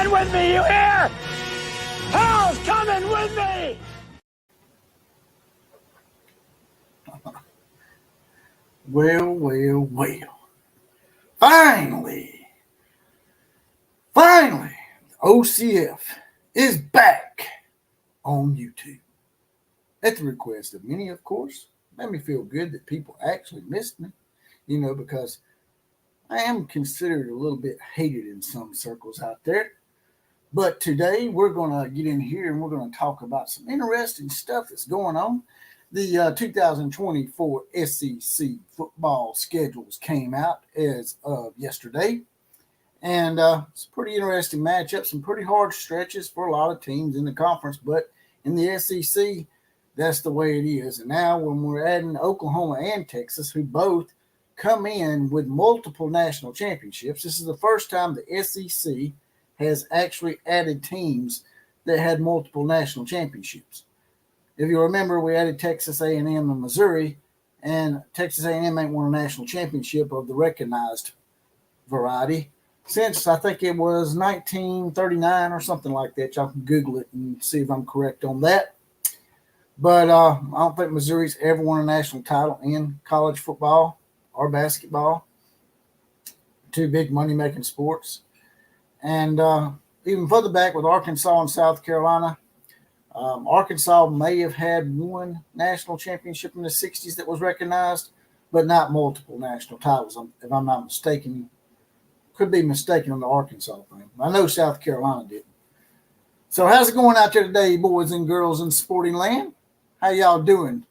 coming with me, you hear? Hell's coming with me! Well. Finally, OCF is back on YouTube. At the request of many, of course. Made me feel good that people actually missed me, because I am considered a little bit hated in some circles out there. But today we're going to get in here and we're going to talk about some interesting stuff that's going on. The 2024 SEC football schedules came out as of yesterday. And it's a pretty interesting matchup, some pretty hard stretches for a lot of teams in the conference. But in the SEC, that's the way it is. And now when we're adding Oklahoma and Texas, who both come in with multiple national championships, this is the first time the SEC has actually added teams that had multiple national championships. If you remember, we added Texas A&M and Missouri, and Texas A&M ain't won a national championship of the recognized variety since I think it was 1939 or something like that. Y'all can Google it and see if I'm correct on that. But I don't think Missouri's ever won a national title in college football or basketball. Two big money-making sports. And even further back with Arkansas and South Carolina, Arkansas may have had one national championship in the 60s that was recognized, but not multiple national titles, if I'm not mistaken. Could be mistaken on the Arkansas thing. I know South Carolina did. So how's it going out there today, boys and girls in sporting land? How y'all doing?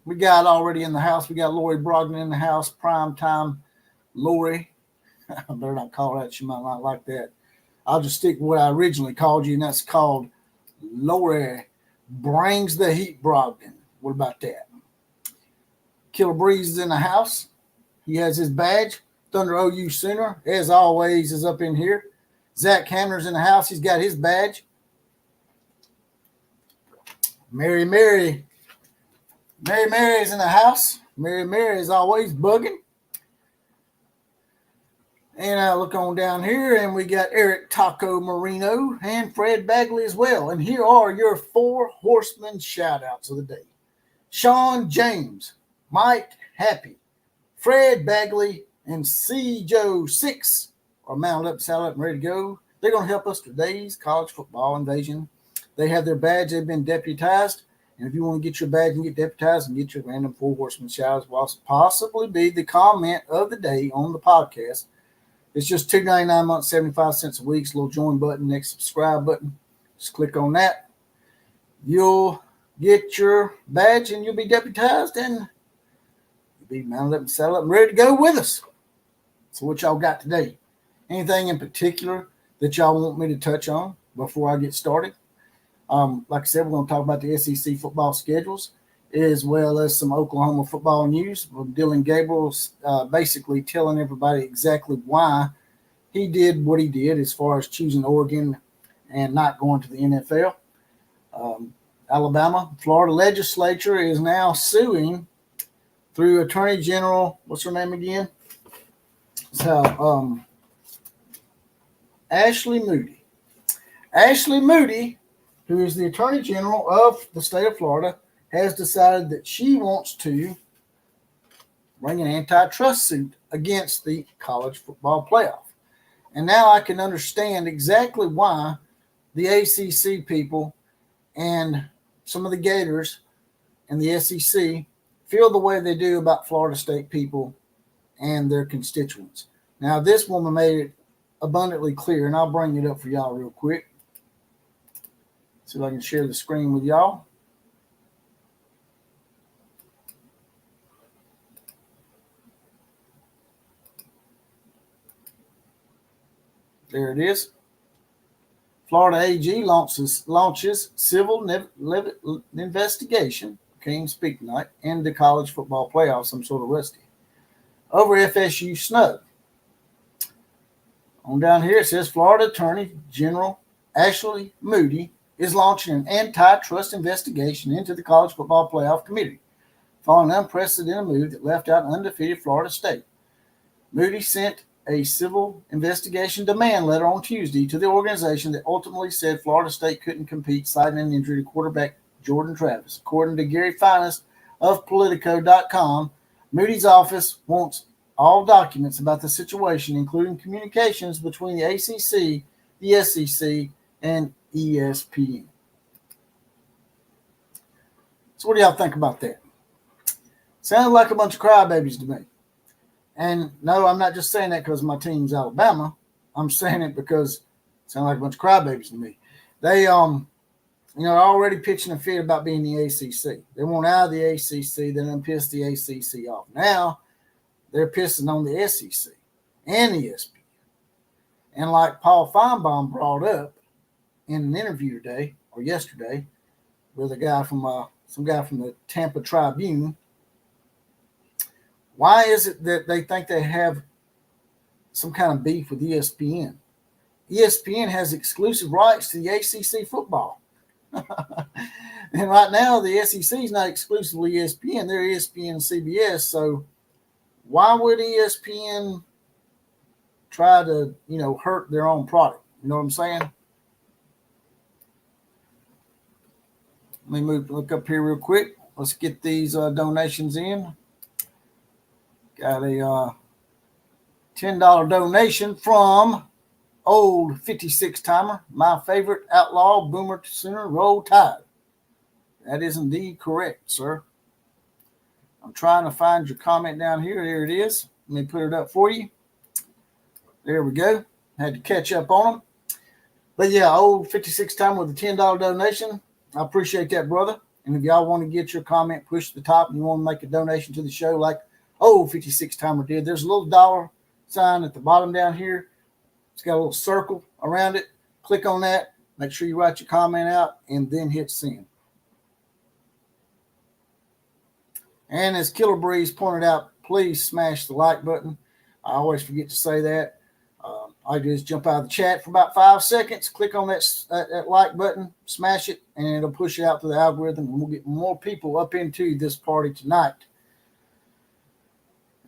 We got already in the house. We got Lori Brogdon in the house. Prime time Lori. I better not call her that. She might not like that. I'll just stick with what I originally called you, and that's called Lori Brings the Heat Brogdon. What about that? Killer Breeze is in the house. He has his badge. Thunder OU Sooner, as always, is up in here. Zach Hamner's in the house. He's got his badge. Mary is in the house. Mary is always bugging. And I look on down here, and we got Eric Taco Marino and Fred Bagley as well. And here are your four horsemen shout-outs of the day. Sean James, Mike Happy, Fred Bagley, and C. Joe 6 are mounted up, saddled up, and ready to go. They're going to help us today's college football invasion. They have their badge. They've been deputized. And if you want to get your badge and get deputized and get your random four horsemen shout-outs, will possibly be the comment of the day on the podcast. It's just $2.99 a month, 75 cents a week. It's a little join button, next subscribe button. Just click on that. You'll get your badge and you'll be deputized and you'll be mounted up and saddled up and ready to go with us. So what y'all got today? Anything in particular that y'all want me to touch on before I get started? Like I said, we're going to talk about the SEC football schedules as well as some Oklahoma football news. Dylan Gabriel's basically telling everybody exactly why he did what he did as far as choosing Oregon and not going to the NFL. Alabama, Florida Legislature is now suing through Attorney General, what's her name again? So, Ashley Moody. Ashley Moody, who is the Attorney General of the state of Florida, has decided that she wants to bring an antitrust suit against the college football playoff. And now I can understand exactly why the ACC people and some of the Gators and the SEC feel the way they do about Florida State people and their constituents. Now, this woman made it abundantly clear, and I'll bring it up for y'all real quick. See if I can share the screen with y'all. There it is. Florida AG launches civil investigation, can't speak tonight, into college football playoffs. I'm sort of rusty. Over FSU snub. On down here, it says Florida Attorney General Ashley Moody is launching an antitrust investigation into the college football playoff committee following an unprecedented move that left out undefeated Florida State. Moody sent a civil investigation demand letter on Tuesday to the organization that ultimately said Florida State couldn't compete, citing an injury to quarterback Jordan Travis. According to Gary Finest of Politico.com, Moody's office wants all documents about the situation, including communications between the ACC, the SEC, and ESPN. So what do y'all think about that? Sounded like a bunch of crybabies to me. And no, I'm not just saying that because my team's Alabama. I'm saying it because it sounds like a bunch of crybabies to me. They, are already pitching a fit about being the ACC. They want out of the ACC. They done pissed the ACC off. Now they're pissing on the SEC and ESPN. And like Paul Feinbaum brought up in an interview today or yesterday with a guy from some guy from the Tampa Tribune. Why is it that they think they have some kind of beef with ESPN? ESPN has exclusive rights to the ACC football. And right now, the SEC is not exclusively ESPN. They're ESPN and CBS. So why would ESPN try to, hurt their own product? You know what I'm saying? Let me look up here real quick. Let's get these donations in. Got a $10 donation from old 56-timer, my favorite outlaw, Boomer Sooner, Roll Tide. That is indeed correct, sir. I'm trying to find your comment down here. There it is. Let me put it up for you. There we go. Had to catch up on them. But yeah, old 56-timer with a $10 donation. I appreciate that, brother. And if y'all want to get your comment pushed to the top and you want to make a donation to the show like old 56-timer did, there's a little dollar sign at the bottom down here. It's got a little circle around it. Click on that. Make sure you write your comment out and then hit send. And as Killer Breeze pointed out, please smash the like button. I always forget to say that. I just jump out of the chat for about 5 seconds, click on that like button, smash it, and it'll push it out to the algorithm, and we'll get more people up into this party tonight.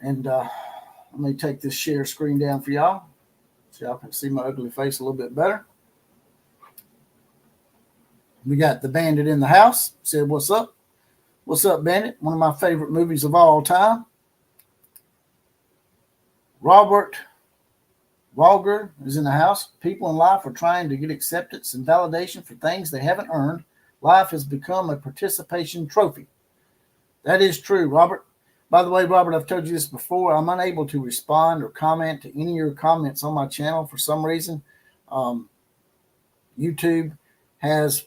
And let me take this share screen down for y'all so y'all can see my ugly face a little bit better. We got the Bandit in the house. Said, what's up? What's up, Bandit? One of my favorite movies of all time. Robert Walger is in the house. People in life are trying to get acceptance and validation for things they haven't earned. Life has become a participation trophy. That is true, Robert. By the way, Robert, I've told you this before. I'm unable to respond or comment to any of your comments on my channel for some reason. YouTube has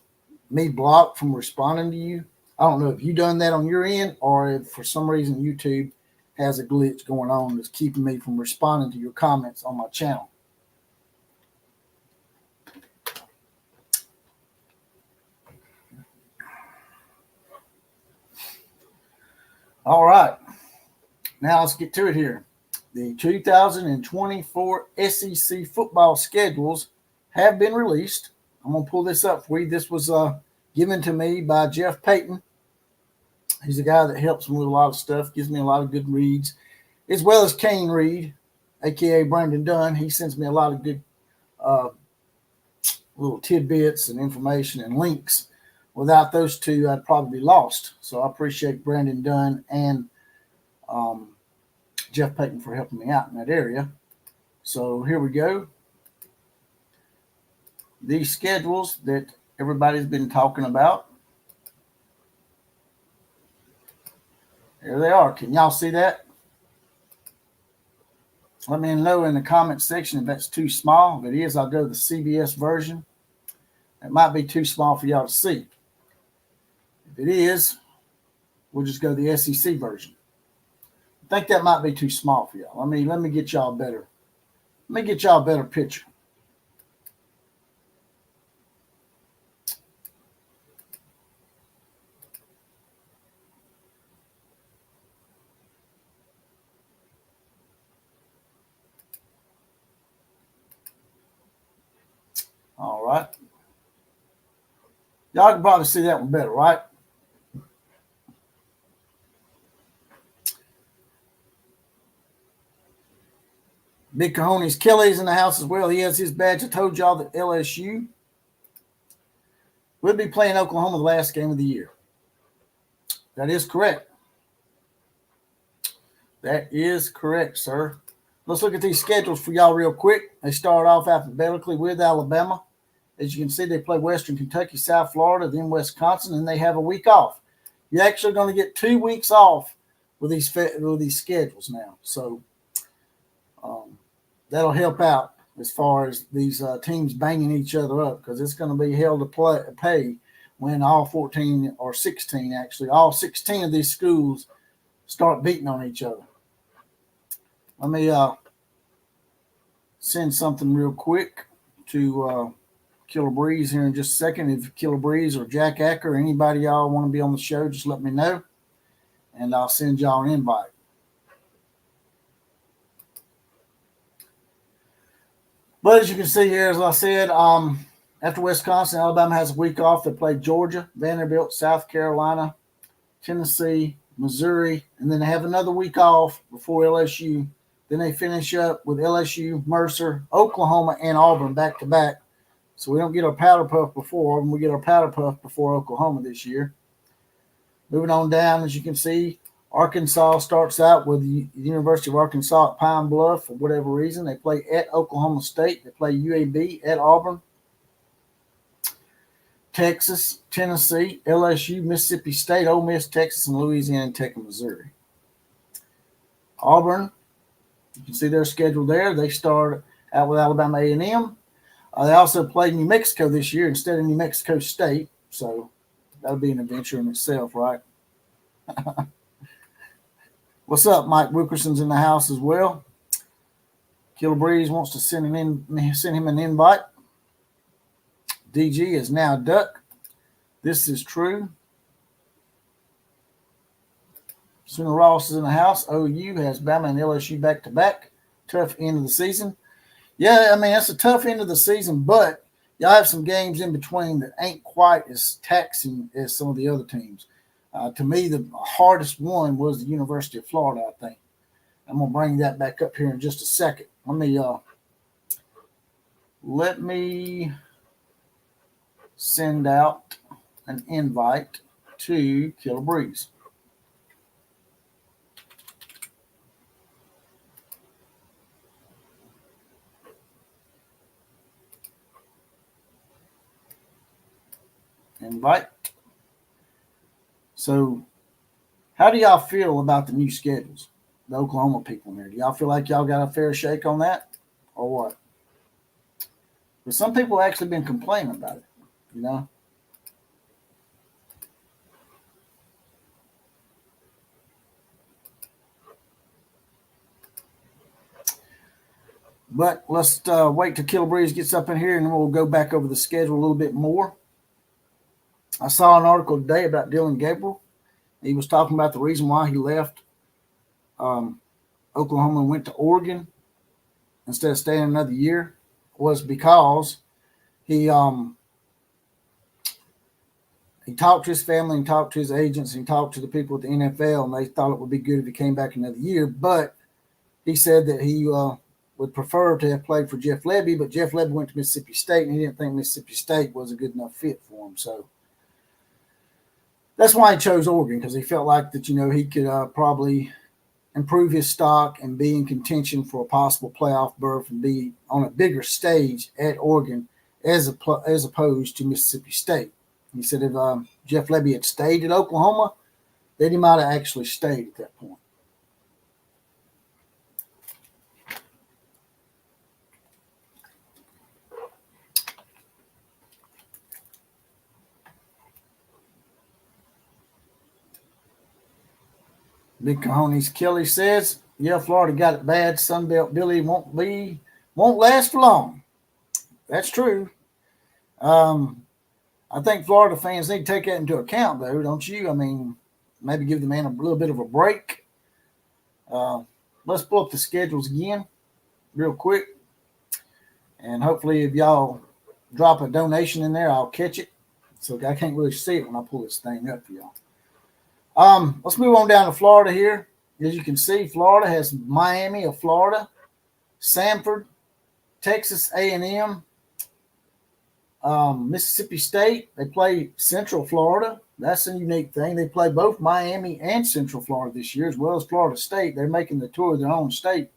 me blocked from responding to you. I don't know if you've done that on your end or if for some reason YouTube has a glitch going on that's keeping me from responding to your comments on my channel. All right. Now let's get to it here. The 2024 SEC football schedules have been released. I'm going to pull this up for you. This was given to me by Jeff Payton. He's a guy that helps me with a lot of stuff, gives me a lot of good reads, as well as Kane Reed, a.k.a. Brandon Dunn. He sends me a lot of good little tidbits and information and links. Without those two, I'd probably be lost. So I appreciate Brandon Dunn and Jeff Payton for helping me out in that area. So here we go. These schedules that everybody's been talking about. There they are. Can y'all see that? Let me know in the comment section if that's too small. If it is, I'll go to the CBS version. It might be too small for y'all to see. If it is, we'll just go to the SEC version. I think that might be too small for y'all. Let me get y'all better. Let me get y'all a better picture. All right. Y'all can probably see that one better, right? Big Cojones Kelly's in the house as well. He has his badge. I told y'all that LSU will be playing Oklahoma the last game of the year. That is correct. That is correct, sir. Let's look at these schedules for y'all real quick. They start off alphabetically with Alabama. As you can see, they play Western Kentucky, South Florida, then Wisconsin, and they have a week off. You're actually going to get 2 weeks off with these schedules now. So that'll help out as far as these teams banging each other up, because it's going to be hell to pay when all 14 or 16, actually, all 16 of these schools start beating on each other. Let me send something real quick to Killer Breeze here in just a second. If Killer Breeze or Jack Acker or anybody y'all want to be on the show, just let me know, and I'll send y'all an invite. But as you can see here, as I said, after Wisconsin, Alabama has a week off. They play Georgia, Vanderbilt, South Carolina, Tennessee, Missouri, and then they have another week off before LSU. Then they finish up with LSU, Mercer, Oklahoma, and Auburn back-to-back. So we don't get our powder puff before Auburn. We get our powder puff before Oklahoma this year. Moving on down, as you can see, Arkansas starts out with the University of Arkansas at Pine Bluff for whatever reason. They play at Oklahoma State. They play UAB at Auburn. Texas, Tennessee, LSU, Mississippi State, Ole Miss, Texas, and Louisiana Tech and Missouri. Auburn, you can see their schedule there. They start out with Alabama A&M. They also play New Mexico this year instead of New Mexico State, so that'll be an adventure in itself, right? What's up? Mike Wilkerson's in the house as well. Killer Breeze wants to send him an invite. DG is now Duck. This is true. Sooner Ross is in the house. OU has Bama and LSU back-to-back. Tough end of the season. Yeah, I mean, that's a tough end of the season, but y'all have some games in between that ain't quite as taxing as some of the other teams. To me, the hardest one was the University of Florida, I think. I'm going to bring that back up here in just a second. Let me send out an invite to Killer Breeze. Invite. So, how do y'all feel about the new schedules? The Oklahoma people in here. Do y'all feel like y'all got a fair shake on that? Or what? But some people have actually been complaining about it, you know? But let's wait till Killer Breeze gets up in here, and then we'll go back over the schedule a little bit more. I saw an article today about Dylan Gabriel. He was talking about the reason why he left Oklahoma and went to Oregon instead of staying another year was because he talked to his family and talked to his agents and talked to the people at the NFL, and they thought it would be good if he came back another year. But he said that he would prefer to have played for Jeff Lebby, but Jeff Lebby went to Mississippi State, and he didn't think Mississippi State was a good enough fit for him. So that's why he chose Oregon, because he felt like that, you know, he could probably improve his stock and be in contention for a possible playoff berth and be on a bigger stage at Oregon as opposed to Mississippi State. He said if Jeff Lebby had stayed at Oklahoma, then he might have actually stayed at that point. Big Cojones Kelly says, yeah, Florida got it bad. Sunbelt Billy won't last for long. That's true. I think Florida fans need to take that into account, though, don't you? I mean, maybe give the man a little bit of a break. Let's pull up the schedules again real quick. And hopefully if y'all drop a donation in there, I'll catch it. So I can't really see it when I pull this thing up for y'all. Let's move on down to Florida here. As you can see, Florida has Miami of Florida, Samford, Texas A&M, Mississippi State. They play Central Florida. That's a unique thing. They play both Miami and Central Florida this year, as well as Florida State. They're making the tour of their own state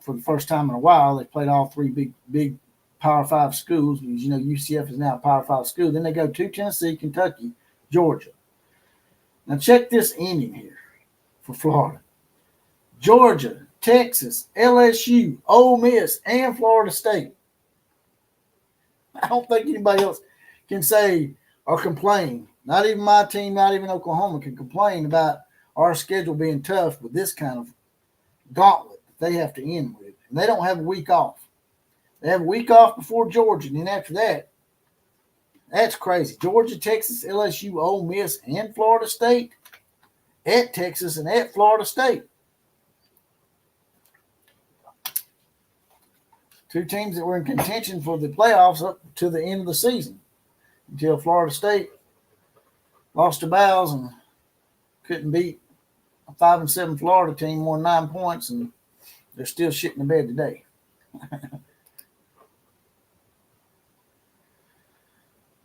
for the first time in a while. They played all three big Power 5 schools. As you know, UCF is now a Power 5 school. Then they go to Tennessee, Kentucky, Georgia. Now check this ending here for Florida. Georgia, Texas, LSU, Ole Miss, and Florida State. I don't think anybody else can say or complain. Not even my team, not even Oklahoma can complain about our schedule being tough with this kind of gauntlet that they have to end with. And they don't have a week off. They have a week off before Georgia, and then after that, that's crazy. Georgia, Texas, LSU, Ole Miss, and Florida State at Texas and at Florida State. Two teams that were in contention for the playoffs up to the end of the season until Florida State lost their bowels and couldn't beat a 5-7 Florida team, more than 9 points, and they're still shitting the bed today.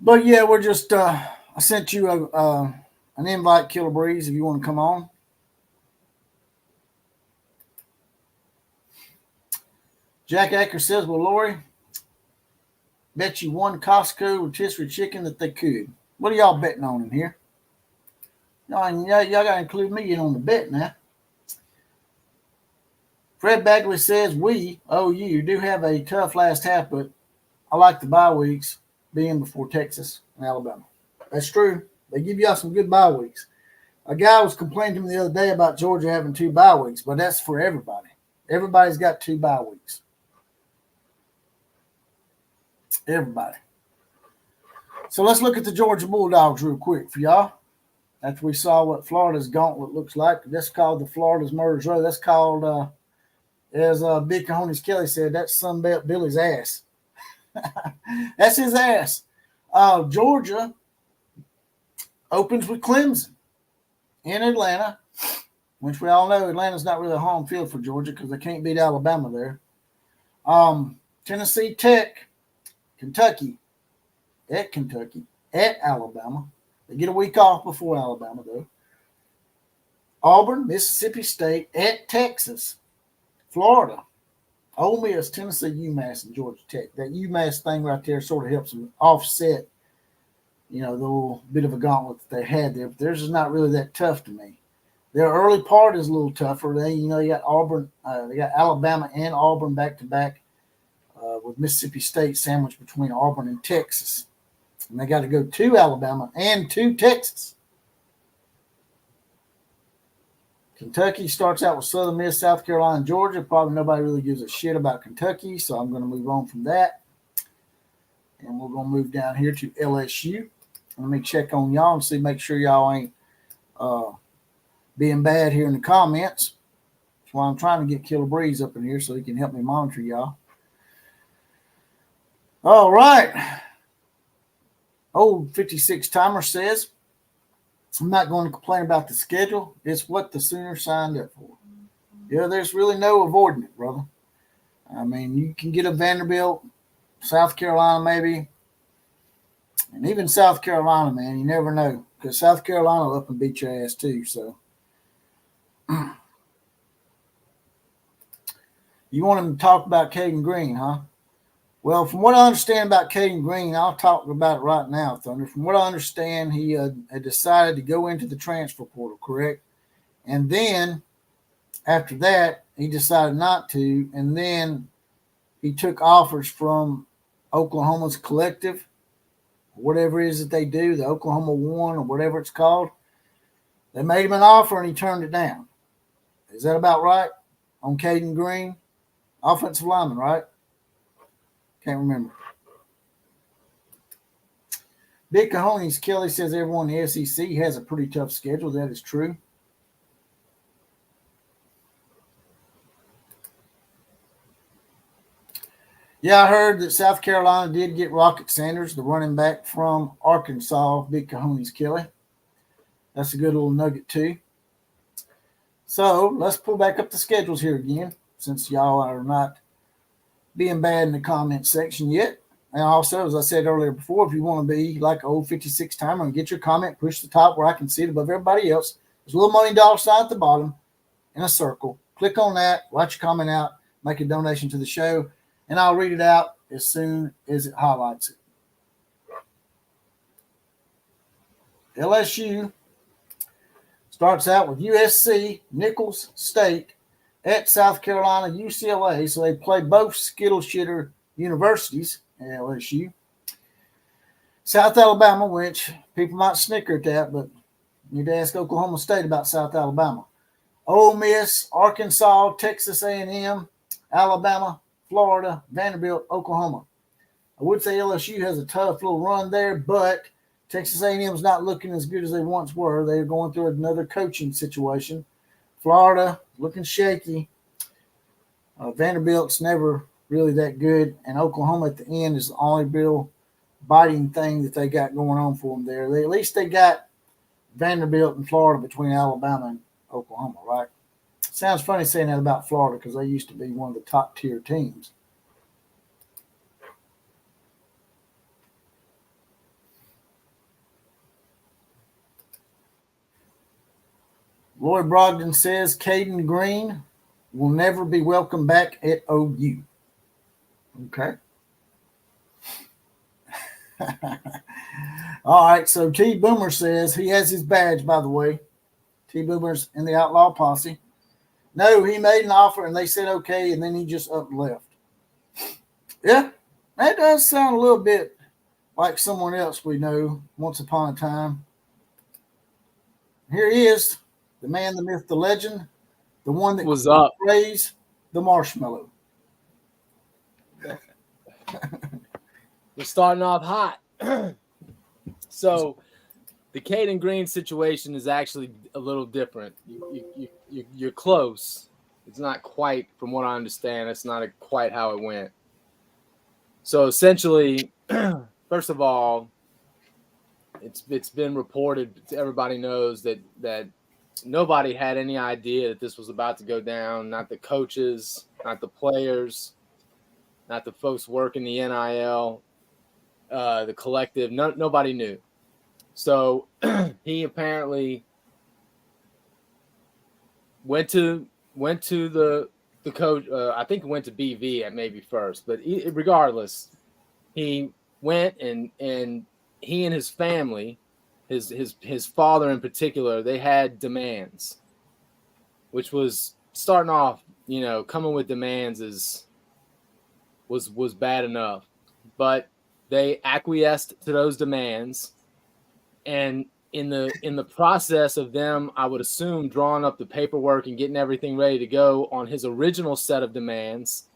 But yeah, we're just I sent you an invite, Killer Breeze, if you want to come on. Jack Acker says, well, Lori, bet you one Costco rotisserie chicken that they could. What are y'all betting on in here? Y'all got to include me in on the bet now. Fred Bagley says, you do have a tough last half, but I like the bye weeks being before Texas and Alabama. That's true. They give y'all some good bye weeks. A guy was complaining to me the other day about Georgia having 2 bye weeks, but that's for everybody. Everybody's got 2 bye weeks. Everybody. So let's look at the Georgia Bulldogs real quick for y'all. After we saw what Florida's gauntlet looks like, that's called the Florida's Murderers Row. That's called, as Big Cajones Kelly said, that's Sunbelt Billy's ass. That's his ass. Georgia opens with Clemson in Atlanta, which we all know Atlanta's not really a home field for Georgia because they can't beat Alabama there. Tennessee Tech, Kentucky, at Alabama. They get a week off before Alabama, though. Auburn, Mississippi State, at Texas, Florida, Ole Miss, Tennessee, UMass, and Georgia Tech. That UMass thing right there sort of helps them offset, the little bit of a gauntlet that they had there. But theirs is not really that tough to me. Their early part is a little tougher. You got Auburn, they got Alabama and Auburn back to back. With Mississippi State sandwiched between Auburn and Texas. And they got to go to Alabama and to Texas. Kentucky starts out with Southern Miss, South Carolina, and Georgia. Probably nobody really gives a shit about Kentucky, so I'm going to move on from that. And we're going to move down here to LSU. Let me check on y'all and make sure y'all ain't being bad here in the comments. That's why I'm trying to get Killer Breeze up in here so he can help me monitor y'all. All right. Old 56 timer says, I'm not going to complain about the schedule. It's what the Sooners signed up for. Yeah, there's really no avoiding it, brother. I mean, you can get a Vanderbilt, South Carolina maybe, and even South Carolina, man, you never know. Because South Carolina will up and beat your ass too, so. You want him to talk about Cayden Green, huh? Well, from what I understand about Cayden Green, I'll talk about it right now, Thunder. From what I understand, he had decided to go into the transfer portal, correct? And then after that, he decided not to. And then he took offers from Oklahoma's collective, whatever it is that they do, the Oklahoma One or whatever it's called. They made him an offer and he turned it down. Is that about right? On Cayden Green? Offensive lineman, right? Can't remember. Big Cajones Kelly says everyone in the SEC has a pretty tough schedule. That is true. Yeah, I heard that South Carolina did get Rocket Sanders, the running back from Arkansas, Big Cajones Kelly. That's a good little nugget, too. So let's pull back up the schedules here again. since y'all are not being bad in the comment section yet. And also, as I said earlier before, if you want to be like an old 56 timer and get your comment, push the top where I can see it above everybody else. There's a little money dollar sign at the bottom in a circle. Click on that, write your comment out, make a donation to the show, and I'll read it out as soon as it highlights it. LSU starts out with USC, Nicholls State, at South Carolina, UCLA. So they play both skittle shitter universities at LSU. South Alabama, which people might snicker at that, but you need to ask Oklahoma State about South Alabama. Ole Miss, Arkansas, Texas A&M, Alabama, Florida, Vanderbilt, Oklahoma. I would say LSU has a tough little run there, but Texas A&M is not looking as good as they once were. They're going through another coaching situation. Florida looking shaky. Vanderbilt's never really that good, and Oklahoma at the end is the only real biting thing that they got going on for them there. At least they got Vanderbilt and Florida between Alabama and Oklahoma, right? Sounds funny saying that about Florida because they used to be one of the top tier teams. Lloyd Brogdon says Cayden Green will never be welcome back at OU. Okay. All right, so T. Boomer says he has his badge, by the way. T. Boomer's in the Outlaw Posse. No, he made an offer and they said okay, and then he just up and left. Yeah, that does sound a little bit like someone else we know once upon a time. Here he is, the man, the myth, the legend, the one that was up. Praise the marshmallow. We're starting off hot. So the Cayden Green situation is actually a little different. You're close. It's not quite, from what I understand, it's not quite how it went. So essentially, first of all, it's been reported, everybody knows that nobody had any idea that this was about to go down, not the coaches, not the players, not the folks working the NIL, the collective. Nobody knew. So he apparently went to the coach. I think he went to BV at maybe first, but regardless, he went and he and his family, his father in particular, they had demands, which was starting off. Coming with demands was bad enough, but they acquiesced to those demands, and in the process of them, I would assume, drawing up the paperwork and getting everything ready to go on his original set of demands,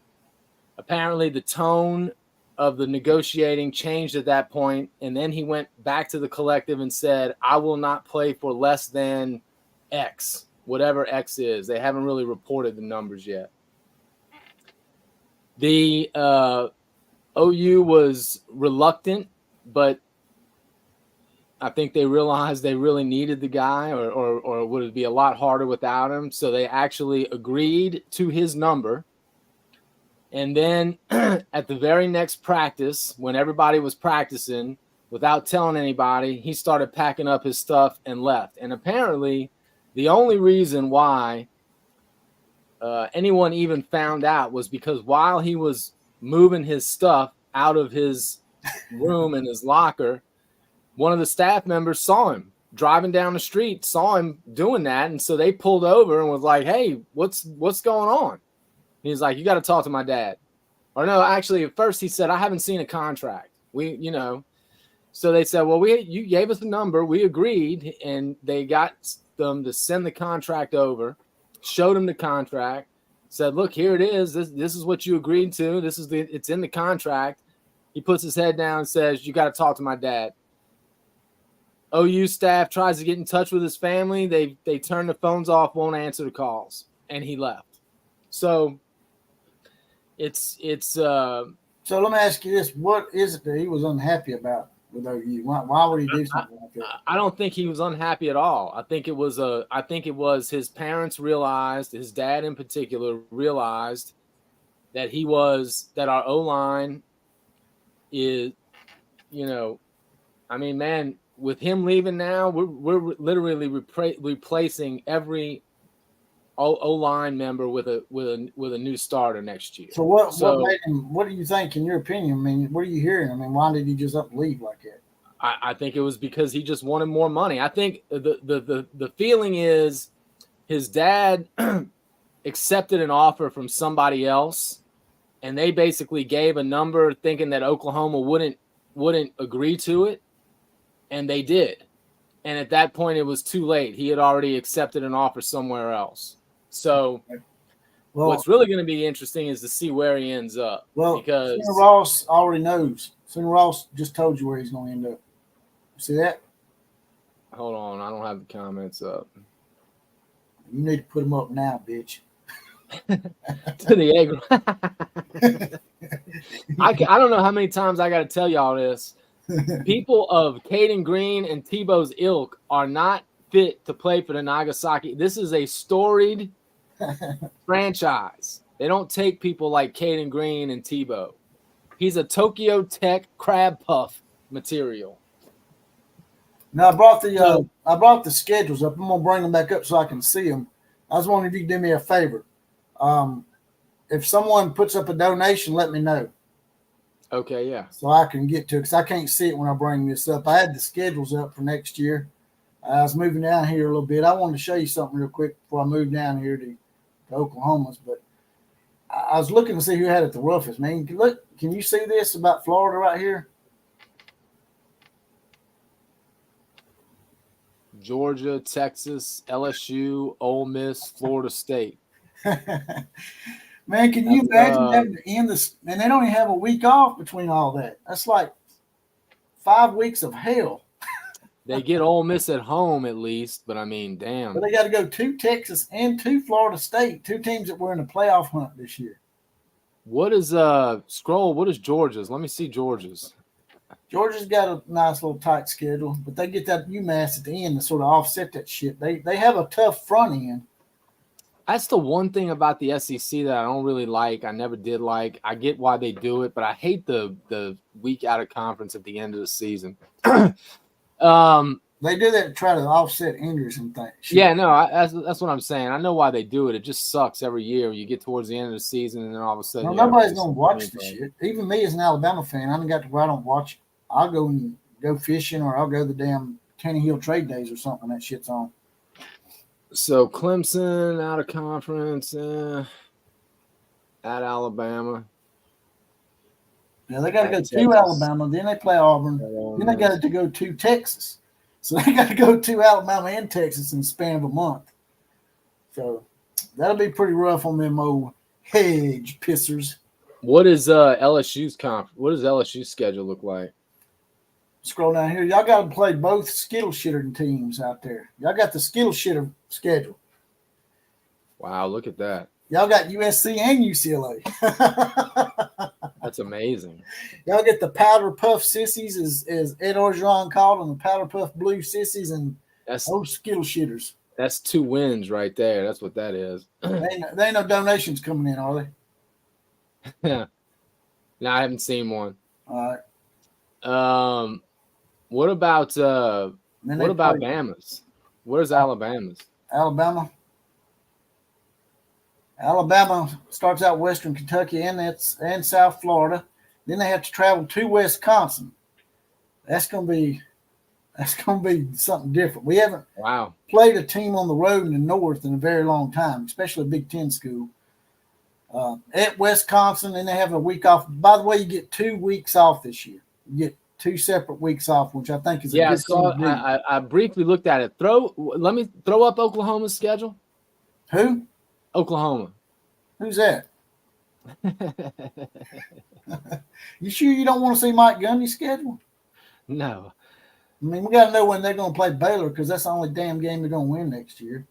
apparently the tone of the negotiating changed at that point, and then he went back to the collective and said, I will not play for less than X, whatever X is. They haven't really reported the numbers yet. The OU was reluctant, but I think they realized they really needed the guy, or would it be a lot harder without him? So they actually agreed to his number. And then at the very next practice, when everybody was practicing, without telling anybody, he started packing up his stuff and left. And apparently the only reason why anyone even found out was because while he was moving his stuff out of his room and his locker, one of the staff members saw him driving down the street, saw him doing that. And so they pulled over and was like, hey, what's going on? And he's like, you got to talk to my dad. Or no, actually, at first he said, I haven't seen a contract. So they said, well, you gave us the number. We agreed. And they got them to send the contract over, showed him the contract, said, look, here it is. This is what you agreed to. It's in the contract. He puts his head down and says, you got to talk to my dad. OU staff tries to get in touch with his family. They turn the phones off, won't answer the calls, and he left. So it's So let me ask you this: what is it that he was unhappy about with OU? Why would he do something like that? I don't think he was unhappy at all. I think it was his parents realized, his dad in particular realized that our O-line is, I mean, man, with him leaving now, we're literally replacing every O-line member with a new starter next year. So what made him? What do you think, in your opinion? I mean, what are you hearing? I mean, why did he just up and leave like that? I think it was because he just wanted more money. I think the feeling is his dad accepted an offer from somebody else, and they basically gave a number thinking that Oklahoma wouldn't agree to it, and they did. And at that point, it was too late. He had already accepted an offer somewhere else. So what's really going to be interesting is to see where he ends up. Well, because Senator Ross already knows. Senator Ross just told you where he's going to end up. See that? Hold on. I don't have the comments up. You need to put them up now, bitch. To the egg. I don't know how many times I got to tell y'all this. People of Cayden Green and Tebow's ilk are not fit to play for the Nagasaki. This is a storied franchise. They don't take people like Cayden Green and Tebow. He's a Tokyo Tech crab puff material. Now I brought the schedules up. I'm gonna bring them back up so I can see them. I was wondering if you could do me a favor. If someone puts up a donation, let me know. Okay, yeah. So I can get to it, because I can't see it when I bring this up. I had the schedules up for next year. I was moving down here a little bit. I wanted to show you something real quick before I moved down here to Oklahoma's, but I was looking to see who had it the roughest. Man, look, can you see this about Florida right here? Georgia, Texas, LSU, Ole Miss, Florida State. Man, can you imagine having to end this? And they don't even have a week off between all that. That's like 5 weeks of hell. They get Ole Miss at home at least, but I mean, damn. But they got to go to Texas and to Florida State, two teams that were in a playoff hunt this year. What is what is Georgia's? Let me see Georgia's. Georgia's got a nice little tight schedule, but they get that UMass at the end to sort of offset that shit. They have a tough front end. That's the one thing about the SEC that I don't really like. I never did like. I get why they do it, but I hate the week out of conference at the end of the season. They do that to try to offset injuries and things. Yeah, no, that's what I'm saying. I know why they do it. It just sucks every year. You get towards the end of the season, and then all of a sudden, well, nobody's gonna watch the shit. Even me as an Alabama fan, I done got to where I don't watch it. I'll go fishing, or I'll go to the damn Tannehill trade days or something. That shit's on. So Clemson out of conference at Alabama. Yeah, they got to go to Alabama, then they play Auburn, then they got to go to Texas. So they got to go to Alabama and Texas in the span of a month. So that'll be pretty rough on them old hedge pissers. What is LSU's What does LSU's schedule look like? Scroll down here. Y'all got to play both Skittle shitter teams out there. Y'all got the Skittle shitter schedule. Wow, look at that. Y'all got USC and UCLA. That's amazing. Y'all get the Powder Puff Sissies, as Ed Orgeron called them, the Powder Puff Blue Sissies, and those Skittle shitters. That's 2 wins right there. That's what that is. They ain't no donations coming in, are they? Yeah. No, I haven't seen one. All right. What about Bama's? Where's Alabama's? Alabama starts out Western Kentucky and South Florida. Then they have to travel to Wisconsin. That's gonna be something different. We haven't played a team on the road in the North in a very long time, especially a Big Ten school. At Wisconsin, then they have a week off. By the way, you get 2 weeks off this year. You get 2 separate weeks off, which I think is a good thing to do. I briefly looked at it. Let me throw up Oklahoma's schedule. Who? Oklahoma. Who's that? You sure you don't want to see Mike Gundy's schedule? No. I mean, we got to know when they're going to play Baylor, because that's the only damn game they're going to win next year.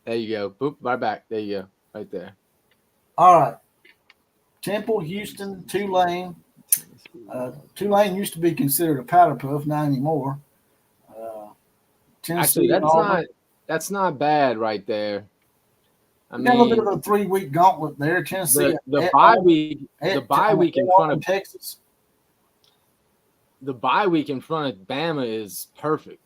There you go. Boop, right back. There you go. Right there. All right. Temple, Houston, Tulane, Tulane used to be considered a powder puff, not anymore. Tennessee, actually, that's not bad right there. I got a little bit mean, of a 3-week gauntlet there. Tennessee, the bye week in front of Texas. The bye week in front of Bama is perfect.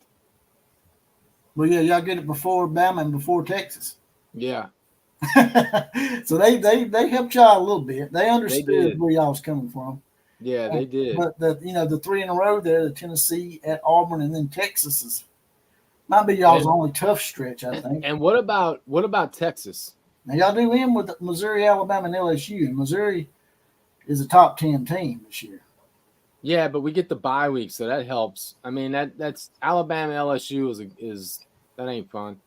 Well, yeah, y'all get it before Bama and before Texas. Yeah. So they helped y'all a little bit. They understood where y'all was coming from. Yeah, they did. But the 3 in a row there, the Tennessee at Auburn and then Texas might be y'all's only tough stretch, I think. And what about Texas? Now y'all do end with Missouri, Alabama, and LSU. And Missouri is a top 10 team this year. Yeah, but we get the bye week, so that helps. I mean, that's Alabama, LSU is that ain't fun.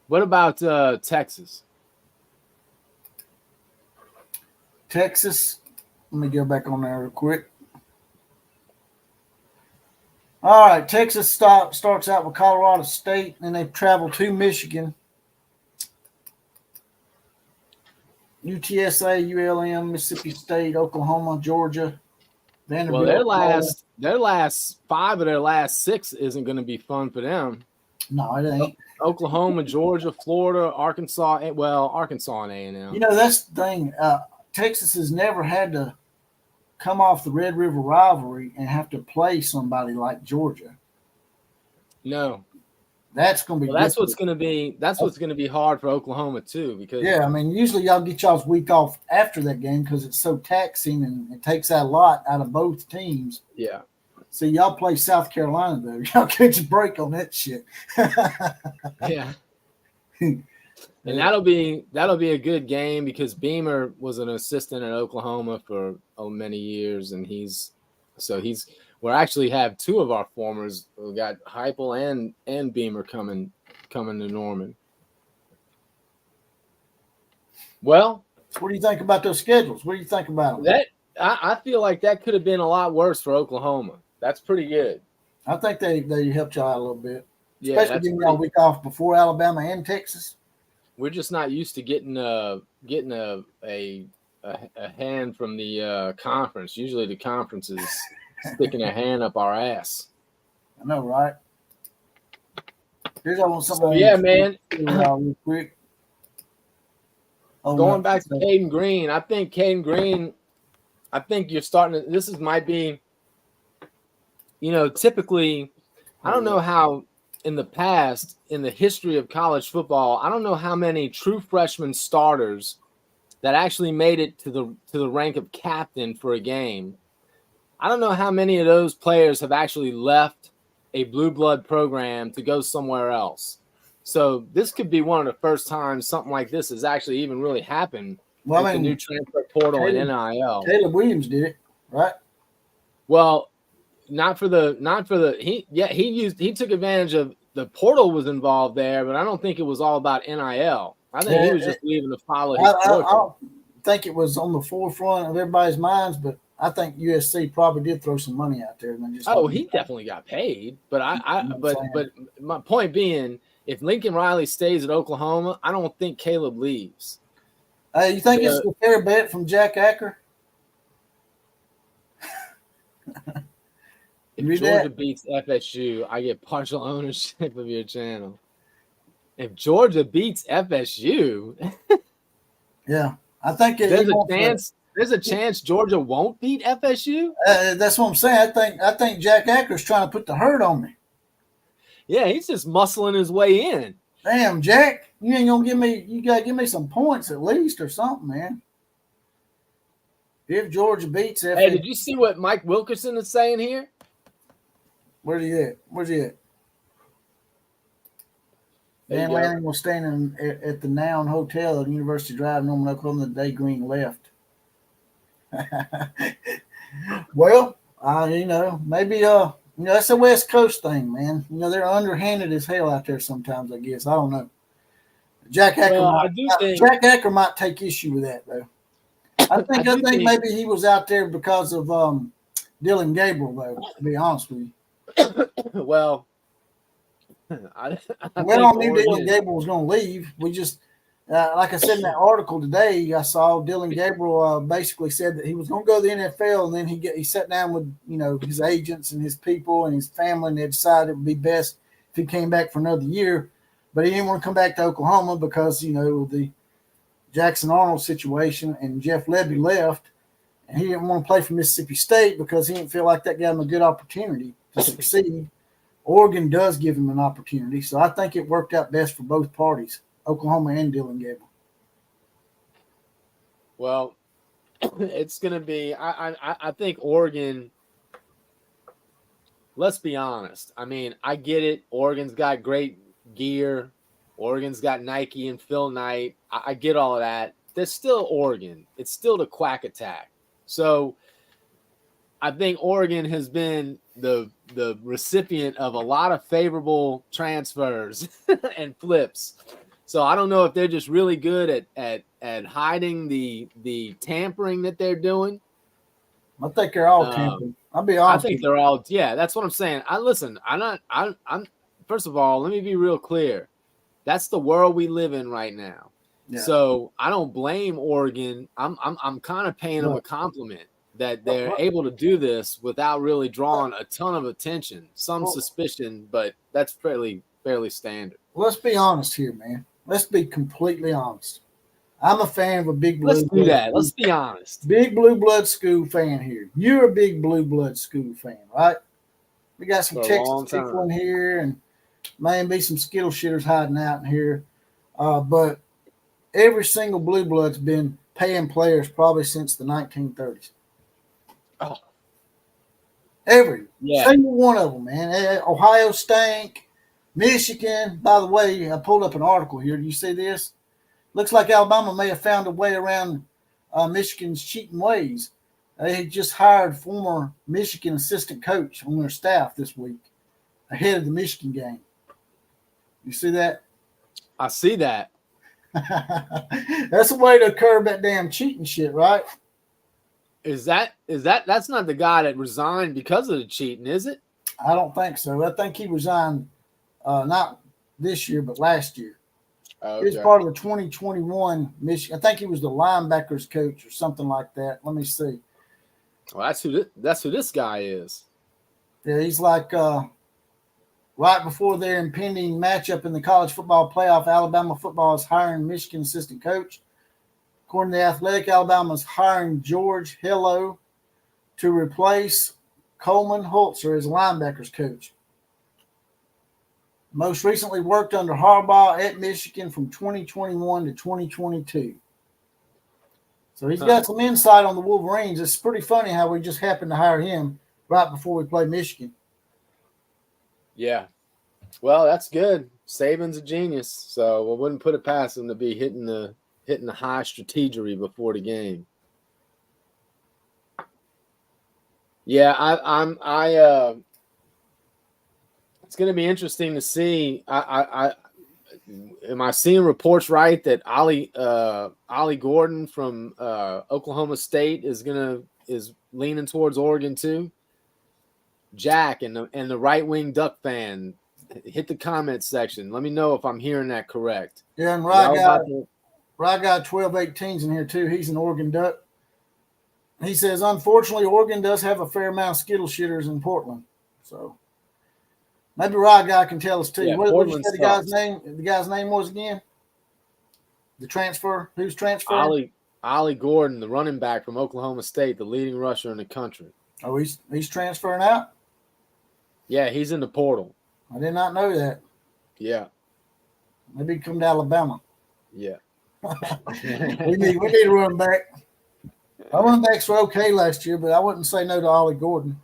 What about Texas? Texas, let me go back on there real quick. All right, Texas starts out with Colorado State, and they travel to Michigan, UTSA, ULM, Mississippi State, Oklahoma, Georgia, Vanderbilt. Well, their last 5 of their last 6 isn't going to be fun for them. No, it ain't. Oklahoma, Georgia, Florida, Arkansas. Well, Arkansas and A&M. You know, that's the thing. Texas has never had to come off the Red River rivalry and have to play somebody like Georgia. No. That's going to be. Well, that's what's going to be hard for Oklahoma too, because I mean, usually y'all get y'all's week off after that game because it's so taxing and it takes out a lot out of both teams. Yeah. See, y'all play South Carolina though. Y'all catch a break on that shit. Yeah. And that'll be a good game because Beamer was an assistant at Oklahoma for many years, and we'll actually have 2 of our formers. We got Heupel and Beamer coming to Norman. Well, so what do you think about those schedules? What do you think about them? I feel like that could have been a lot worse for Oklahoma. That's pretty good. I think they helped y'all out a little bit, yeah, especially getting y'all a week off before Alabama and Texas. We're just not used to getting a hand from the conference. Usually, the conference is sticking a hand up our ass. I know, right? Here's something. So, yeah, man. Real quick. Going back to Cayden Green, I think Cayden Green. I think you're starting to. This might be. You know, typically, I don't know how in the past, in the history of college football, I don't know how many true freshman starters that actually made it to the rank of captain for a game. I don't know how many of those players have actually left a blue blood program to go somewhere else. So this could be one of the first times something like this has actually even really happened with the new transfer portal and NIL. Caleb Williams did it, right? Well, Not for the he took advantage of the portal was involved there, but I don't think it was all about NIL. I think he was just leaving to follow his I don't think it was on the forefront of everybody's minds, but I think USC probably did throw some money out there. And he definitely got paid. But but my point being, if Lincoln Riley stays at Oklahoma, I don't think Caleb leaves. You think it's a fair bet from Jack Acker? If Georgia beats FSU, I get partial ownership of your channel. If Georgia beats FSU, yeah, I think there's a chance Georgia won't beat FSU. That's what I'm saying. I think Jack Acker's trying to put the hurt on me. Yeah, he's just muscling his way in. Damn, Jack, you ain't gonna give me. You gotta give me some points at least or something, man. If Georgia beats FSU, hey, did you see what Mike Wilkerson is saying here? Where's he at? Dan Lanning was standing at the Noun Hotel at University Drive, Norman, Oklahoma, the day Green left. Well, maybe that's a West Coast thing, man. They're underhanded as hell out there sometimes, I guess. I don't know. Jack Acker might take issue with that, though. I think maybe he was out there because of Dylan Gabriel, though, to be honest with you. Well, I knew Dylan Gabriel was going to leave. We just like I said in that article today, I saw Dylan Gabriel basically said that he was going to go to the NFL, and then he sat down with his agents and his people and his family, and they decided it would be best if he came back for another year. But he didn't want to come back to Oklahoma because the Jackson Arnold situation, and Jeff Lebby left, and he didn't want to play for Mississippi State because he didn't feel like that gave him a good opportunity to succeed. Oregon does give him an opportunity, so I think it worked out best for both parties. Oklahoma and Dylan Gabriel. Well, it's going to be. I think Oregon. Let's be honest. I mean, I get it. Oregon's got great gear. Oregon's got Nike and Phil Knight. I get all of that. There's still Oregon. It's still the Quack Attack. So I think Oregon has been the recipient of a lot of favorable transfers and flips. So I don't know if they're just really good at hiding the tampering that they're doing. I think they're all tampering. I'll be honest. I think they're all. Yeah, that's what I'm saying. I'm first of all, let me be real clear. That's the world we live in right now. Yeah. So I don't blame Oregon. I'm kind of paying them a compliment that they're able to do this without really drawing a ton of attention. Some suspicion, but that's fairly standard. Let's be honest here, man. Let's be completely honest. I'm a fan of a big blue. Let's do that. Let's be honest. Big blue blood school fan here. You're a big blue blood school fan, right? We got some Texas people in here, and maybe some Skittle shitters hiding out in here. But every single blue blood's been paying players probably since the 1930s. Oh, every single one of them, man. Ohio stank. Michigan, by the way, I pulled up an article here. Do you see this? Looks like Alabama may have found a way around Michigan's cheating ways. They just hired former Michigan assistant coach on their staff this week ahead of the Michigan game. You see that? I see that. That's a way to curb that damn cheating shit, right? That's not the guy that resigned because of the cheating, is it? I don't think so. I think he resigned not this year, but last year. Okay. He was part of the 2021 Michigan. I think he was the linebackers coach or something like that. Let me see. Well, that's who this guy is. Yeah, he's like right before their impending matchup in the college football playoff, Alabama football is hiring Michigan assistant coach. According to The Athletic, Alabama's hiring George Hello to replace Coleman Holzer as linebackers coach. Most recently worked under Harbaugh at Michigan from 2021 to 2022. So he's got some insight on the Wolverines. It's pretty funny how we just happened to hire him right before we played Michigan. Yeah. Well, that's good. Saban's a genius, so I wouldn't put it past him to be hitting the high strategery before the game. Yeah, it's going to be interesting to see. Am I seeing reports right that Ollie Gordon from Oklahoma State is leaning towards Oregon too? Jack and the right wing Duck fan, hit the comment section. Let me know if I'm hearing that correct. Yeah, and Rye guy 1218's in here too. He's an Oregon Duck. He says, unfortunately, Oregon does have a fair amount of Skittle shitters in Portland. So maybe Rye guy can tell us too. Yeah, what did you say the guy's name? The guy's name was again? The transfer? Who's transferring? Ollie Gordon, the running back from Oklahoma State, the leading rusher in the country. Oh, he's transferring out? Yeah, he's in the portal. I did not know that. Yeah. Maybe he'd come to Alabama. Yeah. we need a run back. Our run backs were okay last year, but I wouldn't say no to Ollie Gordon.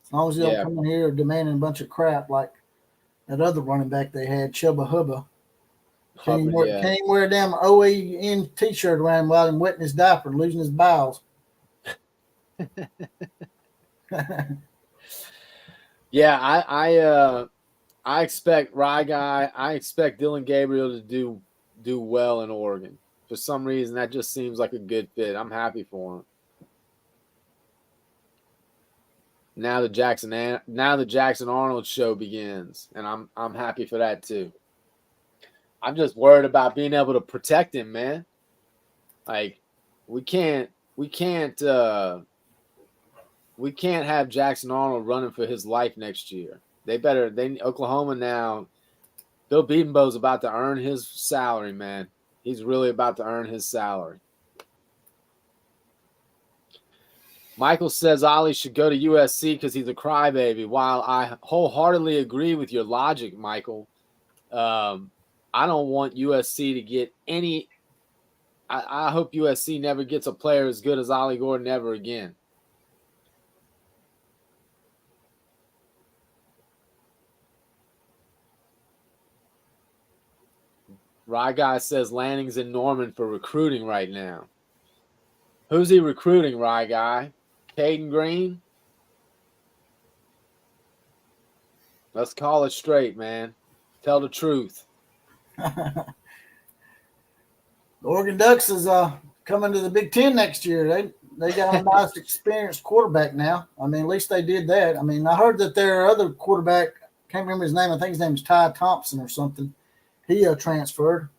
As long as he don't come in here demanding a bunch of crap like that other running back they had, Chubba Hubba. Can't even wear a damn OEN T-shirt around while he's wetting his diaper and losing his bowels. Yeah, I expect Rye guy. I expect Dylan Gabriel to do well in Oregon. For some reason, that just seems like a good fit. I'm happy for him. Now the Jackson Arnold show begins, and I'm happy for that too. I'm just worried about being able to protect him, man. Like we can't have Jackson Arnold running for his life next year. Oklahoma now. Bill Bedenbaugh's about to earn his salary, man. He's really about to earn his salary. Michael says Ollie should go to USC because he's a crybaby. While I wholeheartedly agree with your logic, Michael, I don't want USC to get any. I hope USC never gets a player as good as Ollie Gordon ever again. Rye Guy says Lanning's in Norman for recruiting right now. Who's he recruiting, Rye Guy? Cayden Green? Let's call it straight, man. Tell the truth. The Oregon Ducks is coming to the Big Ten next year. They got a nice, experienced quarterback now. I mean, at least they did that. I mean, I heard that their other quarterback, can't remember his name. I think his name is Ty Thompson or something. He transferred.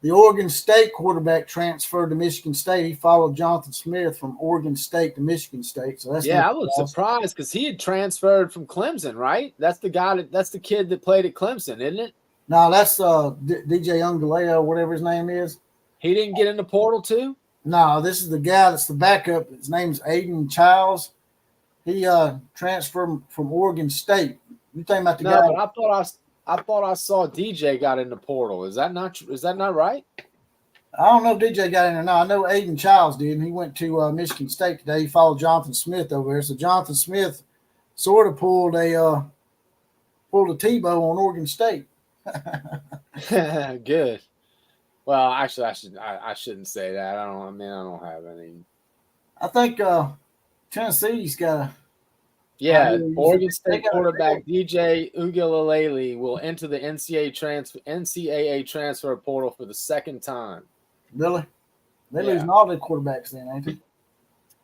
The Oregon State quarterback transferred to Michigan State. He followed Jonathan Smith from Oregon State to Michigan State. So that's I was surprised because he had transferred from Clemson, right? That's the kid that played at Clemson, isn't it? No, that's DJ Ungaleo, whatever his name is. He didn't get in the portal too? No, this is the guy that's the backup. His name's Aiden Childs. He transferred from Oregon State. You talking about the guy? But I thought I saw DJ got in the portal. Is that not right? I don't know if DJ got in or not. I know Aiden Childs did, and he went to Michigan State today. He followed Jonathan Smith over there. So Jonathan Smith sort of pulled a Tebow on Oregon State. Good. Well, actually, I shouldn't say that. I don't have any. I think Tennessee's got. Oregon State quarterback DJ Uiagalelei will enter the NCAA transfer portal for the second time. Really? They're losing all their quarterbacks then, ain't they?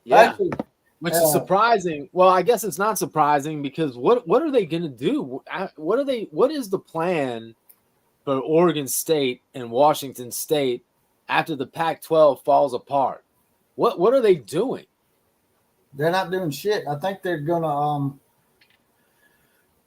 Yeah. Actually, which is surprising. Well, I guess it's not surprising because what are they going to do? What is the plan for Oregon State and Washington State after the Pac-12 falls apart? What are they doing? They're not doing shit. I think they're gonna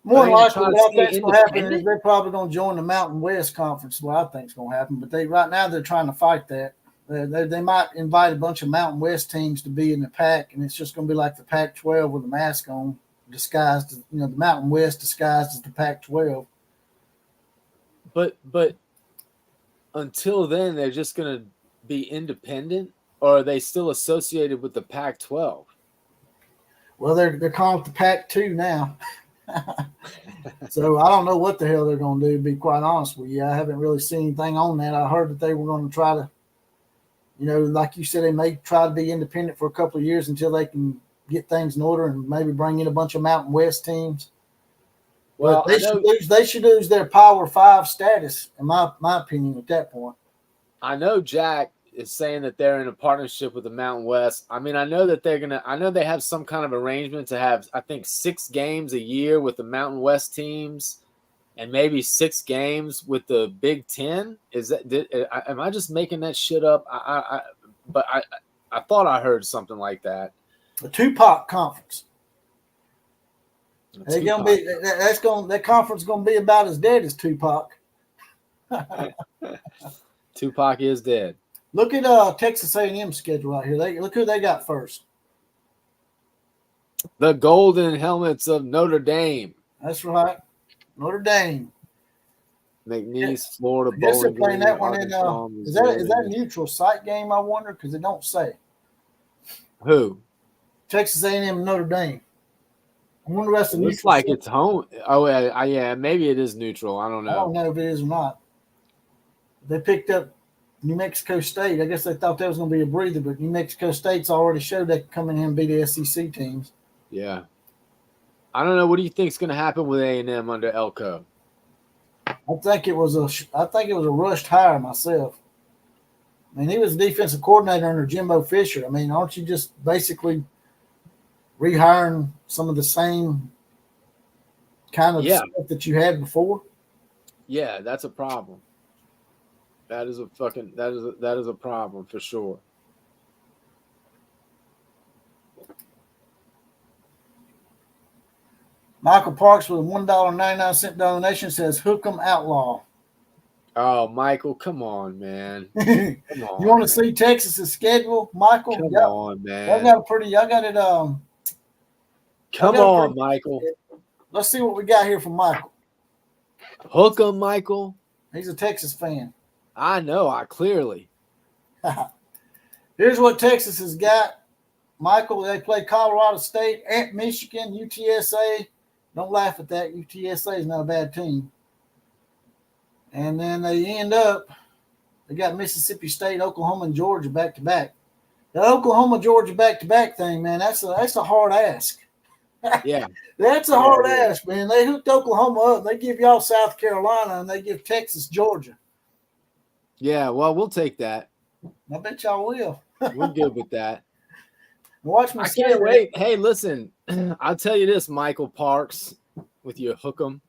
more likely what I think's gonna happen is they're probably gonna join the Mountain West Conference. What I think's gonna happen, but right now they're trying to fight that. They might invite a bunch of Mountain West teams to be in the pack, and it's just gonna be like the Pac-12 with a mask on, disguised. The Mountain West disguised as the Pac-12. But until then, they're just gonna be independent, or are they still associated with the Pac-12? Well, they're calling it the Pac-2 now. So I don't know what the hell they're going to do, to be quite honest with you. I haven't really seen anything on that. I heard that they were going to try to, like you said, they may try to be independent for a couple of years until they can get things in order and maybe bring in a bunch of Mountain West teams. Well, they should lose their Power 5 status, in my opinion, at that point. I know Jack is saying that they're in a partnership with the Mountain West. I mean, I know that I know they have some kind of arrangement to have, I think, 6 games a year with the Mountain West teams and maybe 6 games with the Big Ten. Am I just making that shit up? But I thought I heard something like that. The Tupac conference. That conference is gonna be about as dead as Tupac. Tupac is dead. Look at Texas A&M schedule right here. Look who they got first. The Golden Helmets of Notre Dame. That's right, Notre Dame. McNeese, Florida. I guess they're playing that one in. Is that a neutral site game? I wonder because it don't say. Who? Texas A&M and Notre Dame. I wonder if that's a neutral. Looks like it's home. Oh yeah, maybe it is neutral. I don't know. I don't know if it is or not. They picked up New Mexico State. I guess they thought that was going to be a breather, but New Mexico State's already showed they can come in here and beat the SEC teams. Yeah. I don't know. What do you think is going to happen with A&M under Elko? I think it was a rushed hire myself. I mean, he was a defensive coordinator under Jimbo Fisher. I mean, aren't you just basically rehiring some of the same kind of stuff that you had before? Yeah, that's a problem. That is a problem for sure. Michael Parks with a $1.99 donation says, "Hook 'em outlaw." Oh, Michael, come on, man. You Come want to on. see Texas's schedule, Michael? Come Y'all, on, y'all man. got a pretty. Y'all got it. Come got a on, pretty, Michael. let's see what we got here from Michael. Hook 'em, Michael. He's a Texas fan. I know. I clearly. Here's what Texas has got, Michael. They play Colorado State at Michigan, UTSA. Don't laugh at that. UTSA is not a bad team. And then they end up, they got Mississippi State, Oklahoma, and Georgia back to back. The Oklahoma Georgia back to back thing, man, that's a hard ask. Yeah. That's a hard ask, man. They hooked Oklahoma up. And they give y'all South Carolina, and they give Texas Georgia. Yeah. Well, we'll take that. I bet y'all will. We're good with that. Watch me. I can't wait. Hey, listen, I'll tell you this, Michael Parks, with your hook 'em.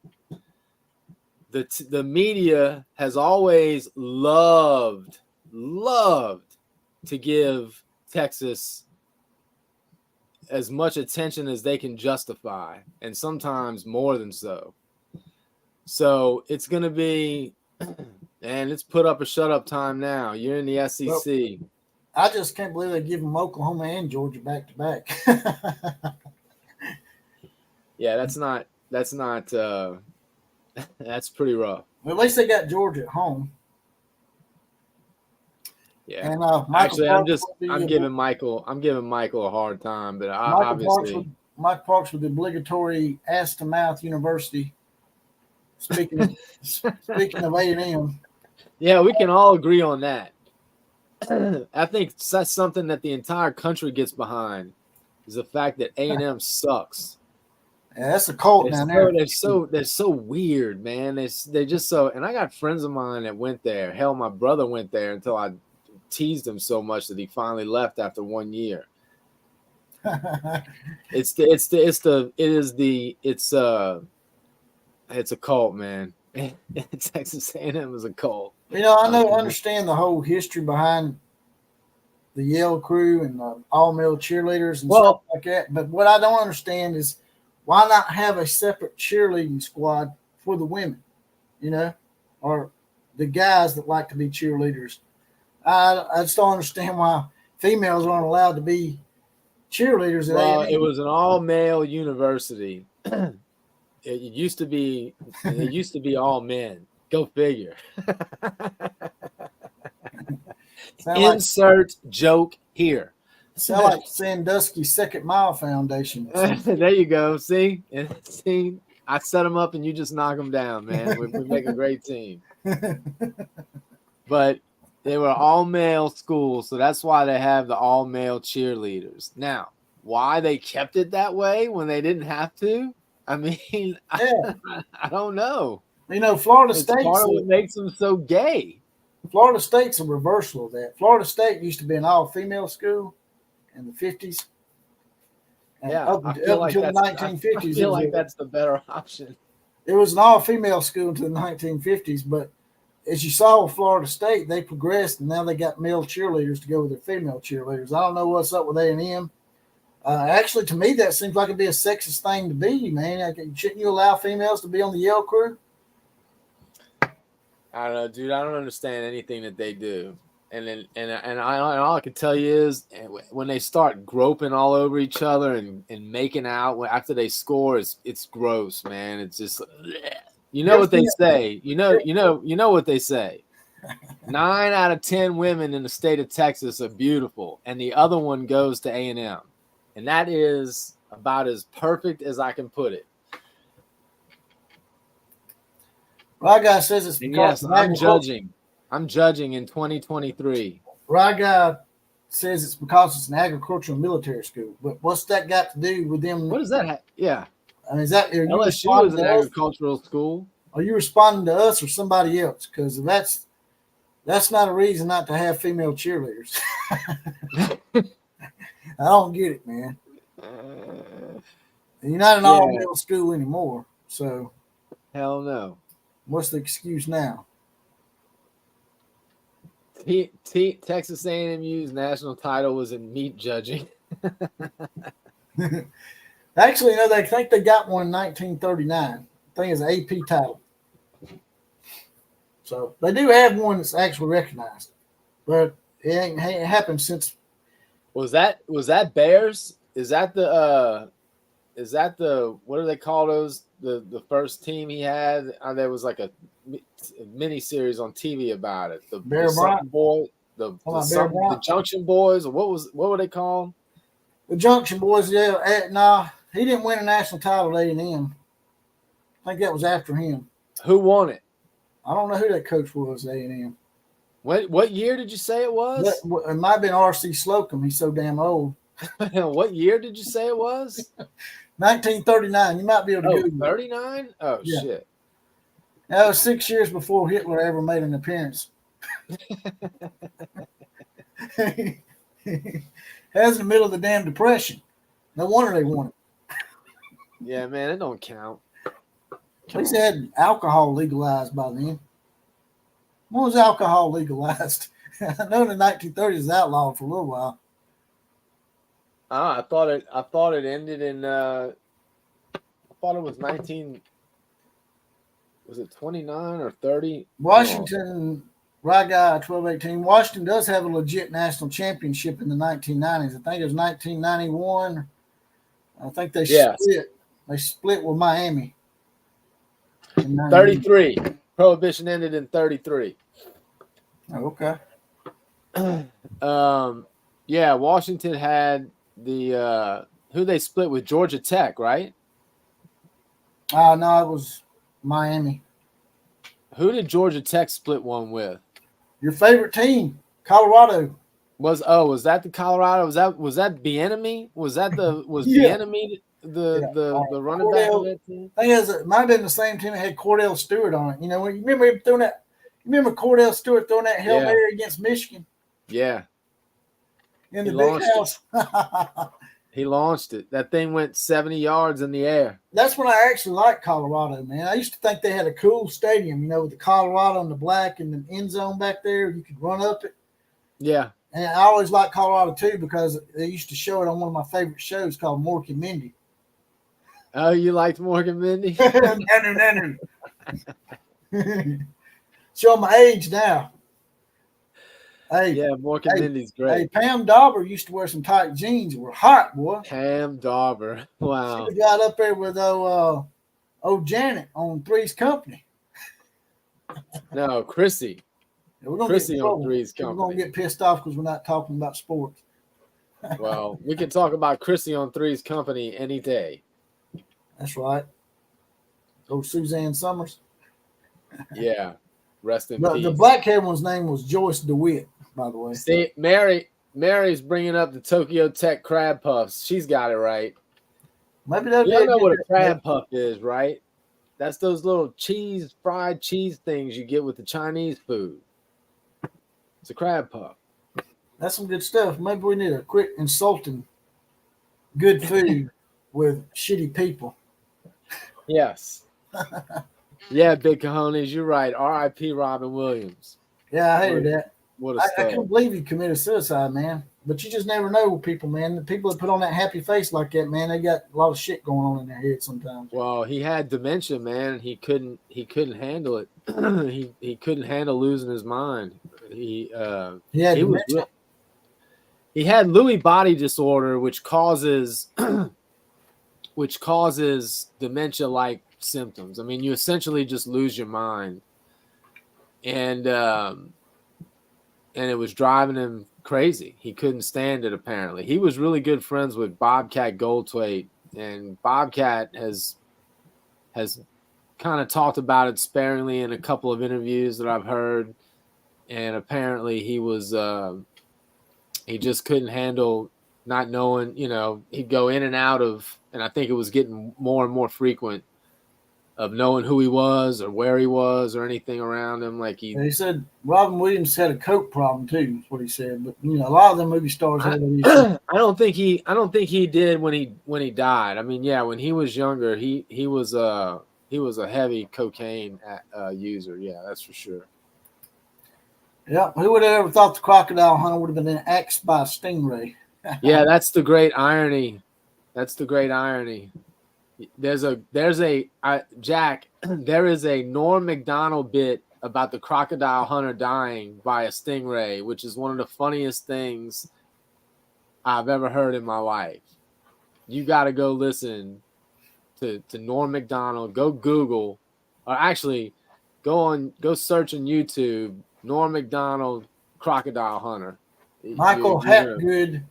The media has always loved to give Texas as much attention as they can justify, and sometimes more than so. So it's going to be, and it's put up or shut up time now. You're in the SEC. Well, I just can't believe they give them Oklahoma and Georgia back to back. Yeah, that's pretty rough. Well, at least they got Georgia at home. Yeah. And actually, I'm giving Michael a hard time, but Michael Parks with the obligatory ass to mouth university. Speaking of A&M. Yeah, we can all agree on that. I think that's something that the entire country gets behind, is the fact that A&M sucks. Yeah, that's a cult down there. They're so weird, man. They're just so. And I got friends of mine that went there. Hell, my brother went there until I teased him so much that he finally left after 1 year. It's a cult, man. Texas A&M is a cult. I understand the whole history behind the Yale Crew and the all-male cheerleaders and stuff like that. But what I don't understand is, why not have a separate cheerleading squad for the women, or the guys that like to be cheerleaders? I just don't understand why females aren't allowed to be cheerleaders. Well, it was an all-male university. It used to be all men. Go figure. Insert joke here. Sound like Sandusky Second Mile Foundation. There you go. See, I set them up and you just knock them down, man. We make a great team. But they were all male schools, so that's why they have the all male cheerleaders. Now, why they kept it that way when they didn't have to? I mean, I don't know. Florida State. Part of what makes them so gay. Florida State's a reversal of that. Florida State used to be an all-female school in the 50s. Up until the 1950s. I feel like that's the better option. It was an all-female school until the 1950s, but as you saw with Florida State, they progressed, and now they got male cheerleaders to go with their female cheerleaders. I don't know what's up with A&M. Actually, to me, that seems like it'd be a sexist thing to be, man. Shouldn't you allow females to be on the Yale Crew? I don't know, dude. I don't understand anything that they do. And all I can tell you is, when they start groping all over each other and making out after they score, it's gross, man. It's just, what they say. You know what they say. 9 out of 10 women in the state of Texas are beautiful, and the other one goes to A&M, and that is about as perfect as I can put it. Raga says it's because I'm judging. I'm judging in 2023. Raga says it's because it's an agricultural military school. But what's that got to do with them? What does that yeah. I mean, LSU is an agricultural school. Are you responding to us or somebody else? Because that's not a reason not to have female cheerleaders. I don't get it, man. You're not an all-male school anymore, so. Hell no. What's the excuse now? Texas A&Mu's national title was in meat judging. Actually, they think they got one in 1939. I think it's an AP title. So they do have one that's actually recognized, but it ain't happened since. Was that Bears? Is that the what do they call those? The first team he had? There was like a mini series on TV about it. The something boy, the Junction Boys, or what were they called? The Junction Boys. Yeah, nah, he didn't win a national title at A&M. I think that was after him. Who won it? I don't know who that coach was at A&M. What year did you say it was? It might have been R.C. Slocum. He's so damn old. What year did you say it was? 1939. You might be able to Google 39? Oh, yeah. Shit. That was 6 years before Hitler ever made an appearance. That was in the middle of the damn Depression. No wonder they won it. Yeah, man, it don't count. At least they had alcohol legalized by then. When was alcohol legalized? I know in the 1930s it was outlawed for a little while. I thought it ended in I thought it was 19. Was it 29 or 30? Washington, right guy, 12-18. Washington does have a legit national championship in the 1990s. I think it was 1991. I think they split. They split with Miami. 33. Prohibition ended in 33. Oh, okay. Yeah, Washington had the who they split with, Georgia Tech, right? No, it was Miami. Who did Georgia Tech split one with? Your favorite team, Colorado. Was that the Colorado? Was that Bieniemy? Was Bieniemy the running back of that team? I think it might have been the same team that had Cordell Stewart on it. You know, you remember him throwing that? You remember Cordell Stewart throwing that Hail Mary against Michigan? Yeah. In the big house. He launched it. That thing went 70 yards in the air. That's when I actually liked Colorado, man. I used to think they had a cool stadium, you know, with the Colorado and the black and the end zone back there. You could run up it. Yeah. And I always liked Colorado, too, because they used to show it on one of my favorite shows called Mork and Mindy. Oh, you liked Morgan Mindy? Show my age now. Hey, yeah, Morgan Mindy's great. Hey, Pam Dauber used to wear some tight jeans that were hot, boy. Pam Dauber. Wow. She got up there with old Janet on Three's Company. No, Chrissy. Yeah, we're gonna Chrissy on Three's Company. We're going to get pissed off because we're not talking about sports. Well, we can talk about Chrissy on Three's Company any day. That's right. Old Suzanne Summers. Yeah. Rest in peace. The black-haired one's name was Joyce DeWitt, by the way. See, Mary's bringing up the Tokyo Tech crab puffs. She's got it right. Maybe you don't know what a crab puff is, right? That's those little fried cheese things you get with the Chinese food. It's a crab puff. That's some good stuff. Maybe we need a quick insulting good food with shitty people. Yes. Yeah, big cojones, you're right. R.I.P. Robin Williams. Yeah, I hated that. What a I couldn't believe he committed suicide, man. But you just never know with people, man. The people that put on that happy face like that, man, they got a lot of shit going on in their head sometimes. Well, he had dementia, man. He couldn't handle it. he couldn't handle losing his mind. He had dementia. He had Lewy body disorder, which causes dementia-like symptoms. I mean, you essentially just lose your mind, and it was driving him crazy. He couldn't stand it. Apparently, he was really good friends with Bobcat Goldthwait, and Bobcat has kind of talked about it sparingly in a couple of interviews that I've heard. And apparently, he just couldn't handle not knowing. You know, he'd go in and out of, and I think it was getting more and more frequent, of knowing who he was or where he was or anything around him. Like he said, Robin Williams had a coke problem too. Is what he said. But you know, a lot of the movie stars had that issue. I don't think he did when he died. I mean, yeah, when he was younger, he was a heavy cocaine user. Yeah, that's for sure. Yeah, who would have ever thought the crocodile hunter would have been axed by a stingray? Yeah, that's the great irony. That's the great irony. Jack, there is a Norm Macdonald bit about the crocodile hunter dying by a stingray, which is one of the funniest things I've ever heard in my life. You got to go listen to Norm Macdonald. Go Google, or actually go search on YouTube Norm Macdonald crocodile hunter. Michael Hatgood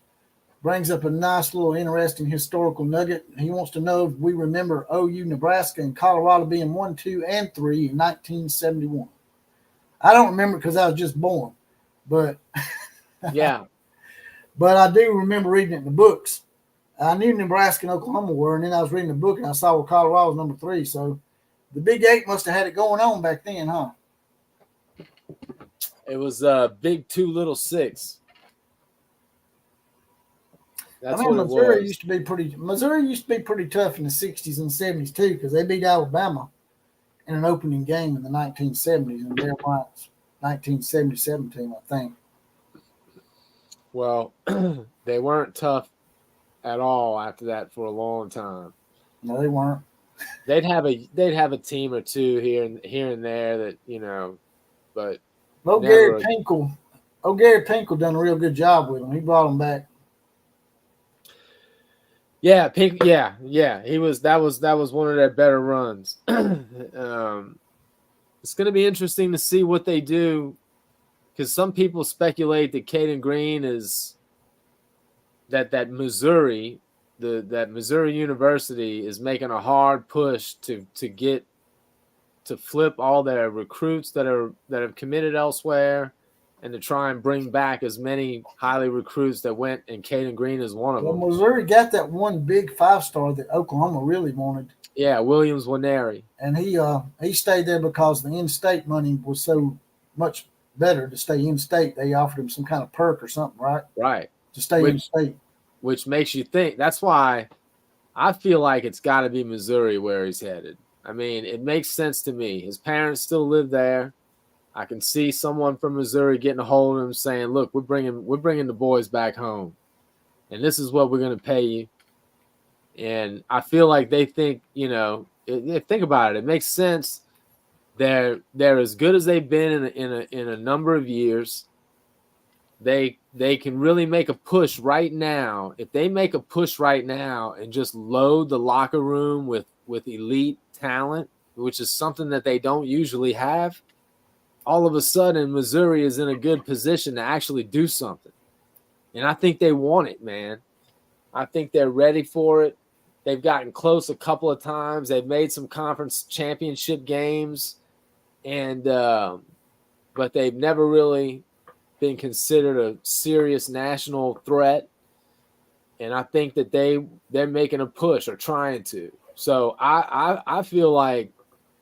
brings up a nice little interesting historical nugget. He wants to know if we remember OU, Nebraska, and Colorado being 1, 2, and 3 in 1971. I don't remember because I was just born, but yeah. But I do remember reading it in the books. I knew Nebraska and Oklahoma were, and then I was reading the book and I saw where Colorado was number 3. So the Big 8 must have had it going on back then, huh? It was Big 2, Little 6. That's Missouri used to be pretty tough in the 60s and 70s too, because they beat Alabama in an opening game in the 1970s, and Bear Bryant's 1977 team, I think. Well, they weren't tough at all after that for a long time. No, they weren't. They'd have a team or two here and there that but Gary Pinkel done a real good job with them. He brought them back. Yeah, he was. That was one of their better runs. It's going to be interesting to see what they do, because some people speculate that Cayden Green is that Missouri, that Missouri University is making a hard push to flip all their recruits that have committed elsewhere, and to try and bring back as many highly recruits that went, and Cayden Green is one of them. Missouri got that one big 5-star that Oklahoma really wanted. Yeah, Williams Winery. And he stayed there because the in-state money was so much better to stay in-state. They offered him some kind of perk or something, right? Right. To stay in-state. Which makes you think. That's why I feel like it's got to be Missouri where he's headed. I mean, it makes sense to me. His parents still live there. I can see someone from Missouri getting a hold of him saying, look, we're bringing the boys back home, and this is what we're going to pay you. And I feel like they think, think about it. It makes sense. They're as good as they've been in a number of years. They can really make a push right now. If they make a push right now and just load the locker room with elite talent, which is something that they don't usually have, all of a sudden Missouri is in a good position to actually do something. And I think they want it, man. I think they're ready for it. They've gotten close a couple of times. They've made some conference championship games, and but they've never really been considered a serious national threat. And I think that they're making a push or trying to. So I feel like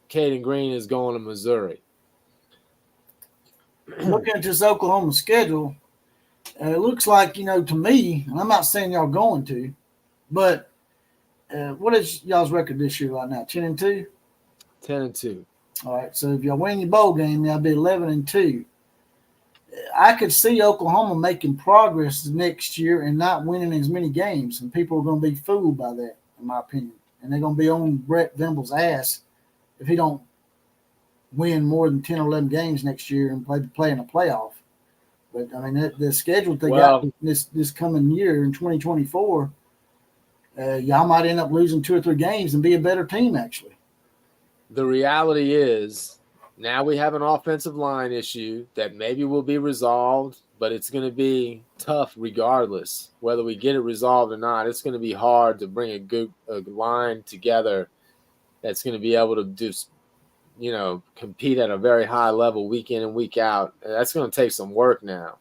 Cayden Green is going to Missouri. Looking at this Oklahoma schedule, it looks like, to me, and I'm not saying y'all going to, but what is y'all's record this year right now? 10-2? 10-2. All right. So if y'all win your bowl game, y'all be 11-2. I could see Oklahoma making progress next year and not winning as many games, and people are going to be fooled by that, in my opinion. And they're going to be on Brett Venables' ass if he don't win more than 10 or 11 games next year and play in a playoff. But, I mean, the schedule they got this coming year in 2024, y'all might end up losing 2 or 3 games and be a better team, actually. The reality is now we have an offensive line issue that maybe will be resolved, but it's going to be tough regardless. Whether we get it resolved or not, it's going to be hard to bring a good line together that's going to be able to do, compete at a very high level week in and week out. That's going to take some work now.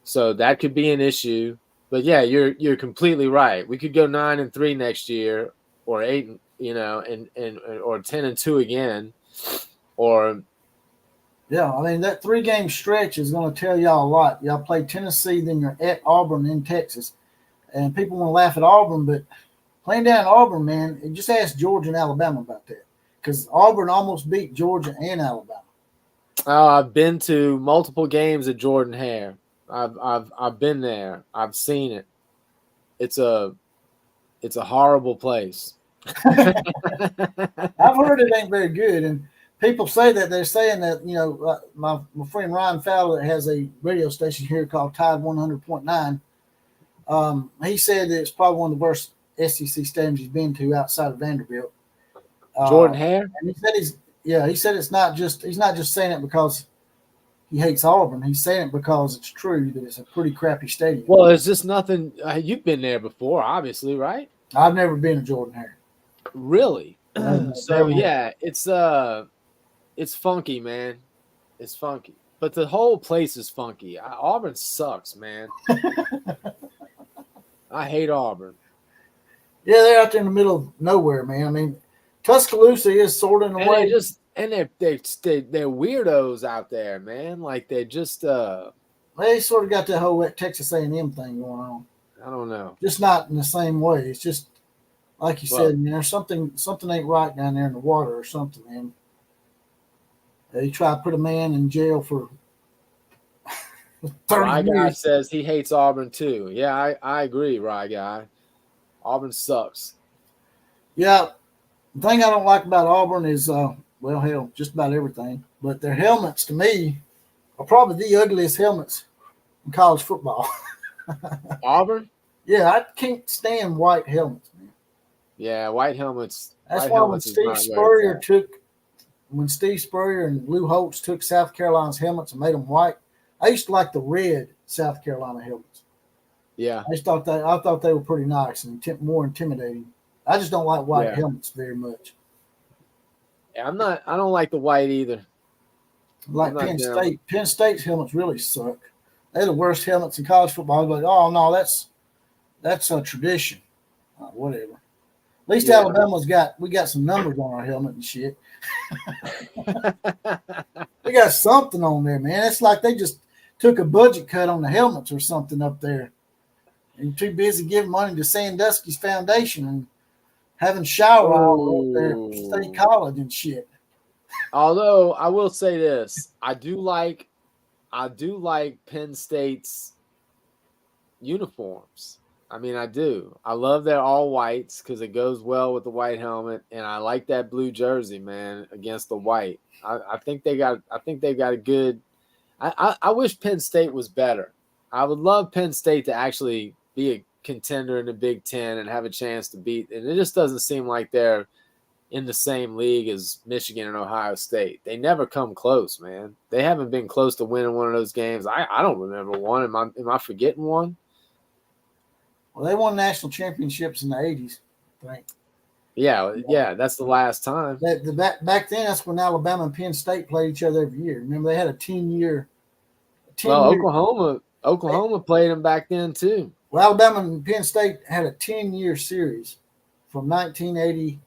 So that could be an issue. But yeah, you're completely right. We could go 9-3 next year, or 8, or 10-2 again, or yeah. I mean, that 3-game stretch is going to tell y'all a lot. Y'all play Tennessee, then you're at Auburn in Texas, and people want to laugh at Auburn, but playing down in Auburn, man, just ask Georgia and Alabama about that, because Auburn almost beat Georgia and Alabama. I've been to multiple games at Jordan Hare. I've been there. I've seen it. It's a horrible place. I've heard it ain't very good, and people say that they're saying that my friend Ryan Fowler has a radio station here called Tide 100.9. He said that it's probably one of the worst SEC stadiums he's been to outside of Vanderbilt. Jordan Hare, and he said he's not just saying it because he hates Auburn. He's saying it because it's true that it's a pretty crappy stadium. Well, it's just nothing. You've been there before, obviously, right? I've never been to Jordan Hare. Really? So never. Yeah, it's funky, man. It's funky, but the whole place is funky. Auburn sucks, man. I hate Auburn. Yeah, they're out there in the middle of nowhere, man. I mean, Tuscaloosa is sort of in a way. They're weirdos out there, man. Like they just they sort of got that whole Texas A&M thing going on. I don't know. Just not in the same way. It's just like you said, man, there's something ain't right down there in the water or something, man. They try to put a man in jail for 30 Rye years. Guy says he hates Auburn too. Yeah, I agree, Rye Guy. Auburn sucks. Yeah. The thing I don't like about Auburn is, hell, just about everything. But their helmets, to me, are probably the ugliest helmets in college football. Auburn? Yeah, I can't stand white helmets, man. Yeah, white helmets. That's why when Steve Spurrier and Lou Holtz took South Carolina's helmets and made them white, I used to like the red South Carolina helmets. Yeah, I thought they were pretty nice and more intimidating. I just don't like white helmets very much. Yeah, I don't like the white either. Like Penn State. Penn State's helmets really suck. They're the worst helmets in college football. Like, oh no, that's a tradition. Whatever. At least Alabama's we got some numbers on our helmet and shit. They got something on there, man. It's like they just took a budget cut on the helmets or something up there. And too busy giving money to Sandusky's foundation and having shower hour up there at State College and shit. Although I will say this, I do like Penn State's uniforms. I mean, I do. I love their all whites because it goes well with the white helmet, and I like that blue jersey, man, against the white. I think they got a good. I wish Penn State was better. I would love Penn State to actually be a contender in the Big Ten and have a chance to beat. And it just doesn't seem like they're in the same league as Michigan and Ohio State. They never come close, man. They haven't been close to winning one of those games. I don't remember one. Am I forgetting one? Well, they won national championships in the 80s, I think. Yeah, that's the last time. Back then, that's when Alabama and Penn State played each other every year. Remember, they had a 10-year. Oklahoma played them back then too. Well, Alabama and Penn State had a 10-year series from 1980.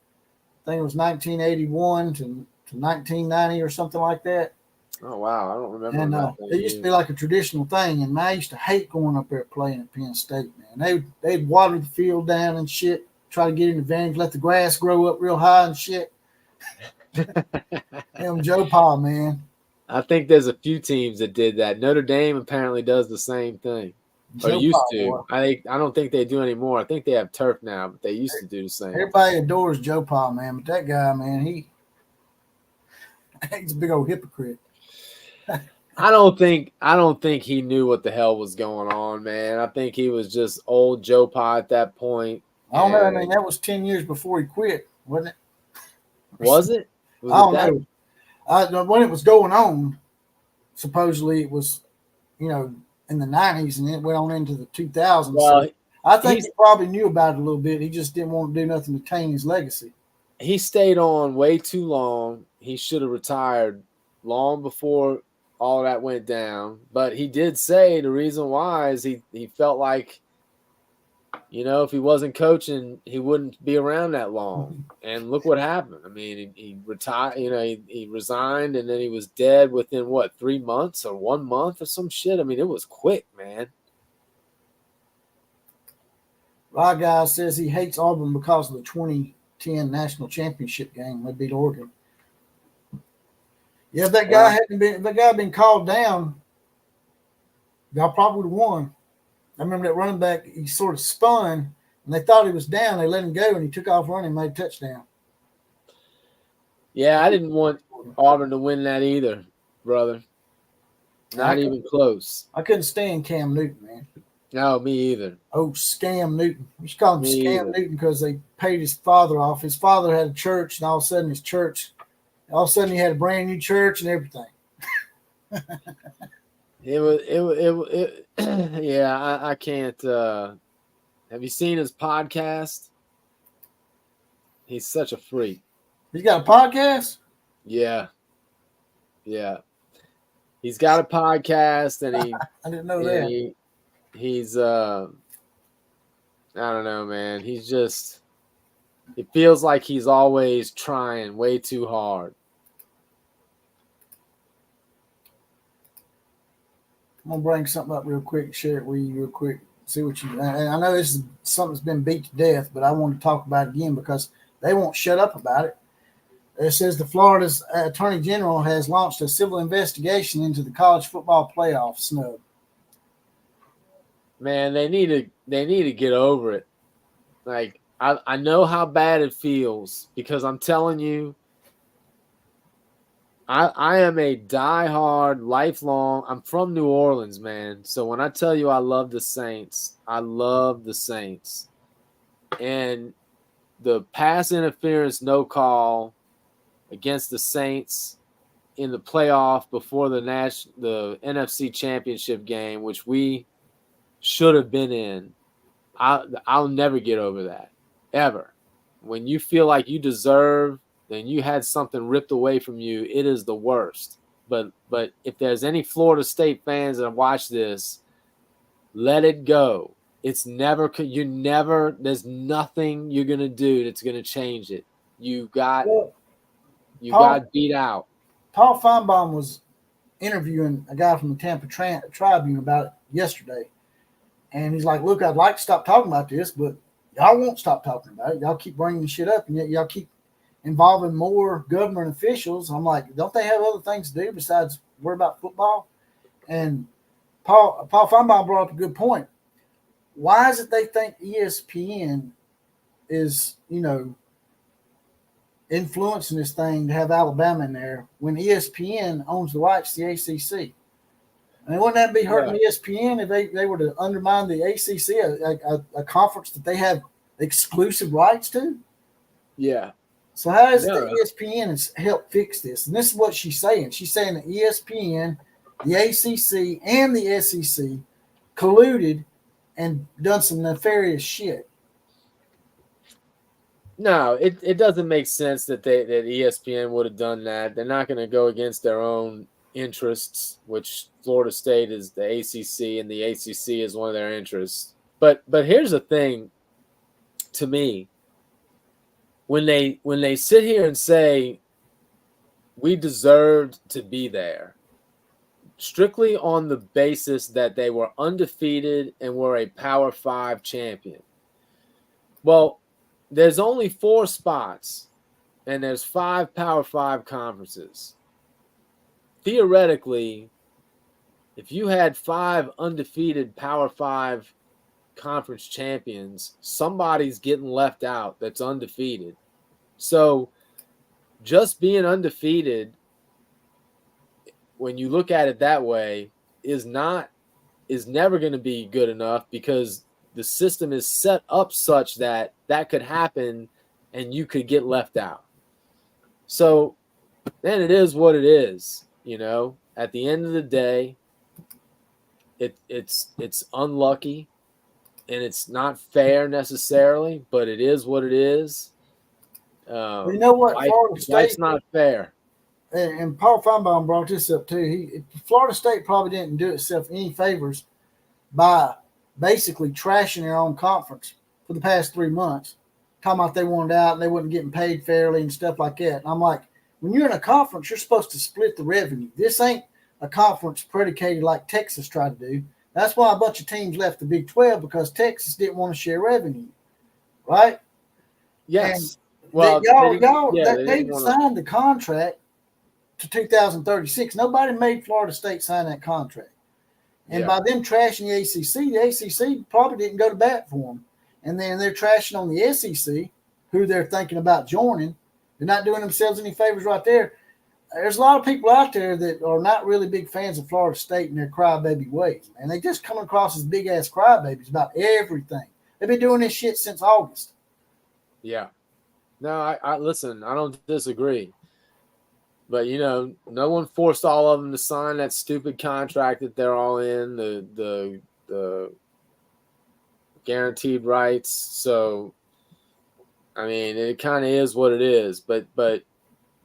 I think it was 1981 to 1990 or something like that. Oh wow, I don't remember. And it used to be like a traditional thing. And I used to hate going up there playing at Penn State, man. They'd water the field down and shit, try to get an advantage, let the grass grow up real high and shit. Joe Pa, man. I think there's a few teams that did that. Notre Dame apparently does the same thing. Or used to. I don't think they do anymore. I think they have turf now, but they used to do the same. Everybody adores Joe Pa, man, but that guy, man, he's a big old hypocrite. I don't think he knew what the hell was going on, man. I think he was just old Joe Pa at that point. I don't know. I mean, that was 10 years before he quit, wasn't it? Was it? I don't know. When it was going on, supposedly it was, in the 90s, and it went on into the 2000s. Well, so I think he probably knew about it a little bit. He just didn't want to do nothing to taint his legacy. He stayed on way too long. He should have retired long before all that went down. But he did say the reason why is he felt like, if he wasn't coaching, he wouldn't be around that long. And look what happened. I mean, he retired, he resigned, and then he was dead within 3 months or 1 month or some shit. I mean, it was quick, man. Rye Guy says he hates Auburn because of the 2010 national championship game. They beat Oregon. Yeah, if that guy had been called down, y'all probably would have won. I remember that running back, he sort of spun, and they thought he was down. They let him go, and he took off running and made a touchdown. Yeah, I didn't want Auburn to win that either, brother. Not even close. I couldn't stand Cam Newton, man. No, me either. Oh, Scam Newton. We should call him Scam Newton because they paid his father off. His father had a church, and all of a sudden he had a brand new church and everything. Yeah, I can't. Have you seen his podcast? He's such a freak. He's got a podcast? Yeah. He's got a podcast, and he I didn't know that. He's I don't know, man. He's just, it feels like he's always trying way too hard. I'm gonna bring something up real quick, share it with you real quick, see what you. And I know this is something that's been beat to death, but I want to talk about it again because they won't shut up about it. It says the Florida's Attorney General has launched a civil investigation into the college football playoff snub. Man, they need to get over it. Like, I know how bad it feels because I'm telling you, I am a diehard, lifelong. I'm from New Orleans, man. So when I tell you I love the Saints, I love the Saints. And the pass interference no call against the Saints in the playoff before the NFC Championship game, which we should have been in, I'll never get over that, ever. When you feel like you deserve, then you had something ripped away from you, it is the worst. But if there's any Florida State fans that watch this, let it go. It's never, there's nothing you're going to do that's going to change it. You got beat out. Paul Feinbaum was interviewing a guy from the Tampa Tribune about it yesterday. And he's like, look, I'd like to stop talking about this, but y'all won't stop talking about it. Y'all keep bringing the shit up, and yet y'all keep involving more government officials. I'm like, don't they have other things to do besides worry about football? And Paul Feinbaum brought up a good point. Why is it they think ESPN is, influencing this thing to have Alabama in there when ESPN owns the rights to the ACC? I mean, wouldn't that be hurting ESPN if they were to undermine the ACC, a conference that they have exclusive rights to? Yeah. So how is it that ESPN has helped fix this? And this is what she's saying. She's saying that ESPN, the ACC, and the SEC colluded and done some nefarious shit. No, it doesn't make sense that ESPN would have done that. They're not going to go against their own interests, which Florida State is the ACC, and the ACC is one of their interests. But here's the thing, to me, when they sit here and say we deserved to be there, strictly on the basis that they were undefeated and were a Power 5 champion. Well, there's only 4 spots, and there's 5 Power 5 conferences. Theoretically, if you had 5 undefeated Power 5 conference champions, somebody's getting left out that's undefeated. So just being undefeated, when you look at it that way, is never going to be good enough, because the system is set up such that could happen and you could get left out. So then it is what it is. At the end of the day, it's unlucky and it's not fair necessarily, but it is what it is. You know what? Florida State, life's not fair. And Paul Feinbaum brought this up too. Florida State probably didn't do itself any favors by basically trashing their own conference for the past 3 months, talking about they wanted out and they wasn't getting paid fairly and stuff like that. And I'm like, when you're in a conference, you're supposed to split the revenue. This ain't a conference predicated like Texas tried to do. That's why a bunch of teams left the Big 12, because Texas didn't want to share revenue, right? Yes. And they signed the contract to 2036. Nobody made Florida State sign that contract. And by them trashing the ACC probably didn't go to bat for them. And then they're trashing on the SEC, who they're thinking about joining. They're not doing themselves any favors right there. There's a lot of people out there that are not really big fans of Florida State and their crybaby ways. And they just come across as big-ass crybabies about everything. They've been doing this shit since August. Yeah. No, I listen, I don't disagree. But, no one forced all of them to sign that stupid contract that they're all in, the guaranteed rights. So, I mean, it kind of is what it is. But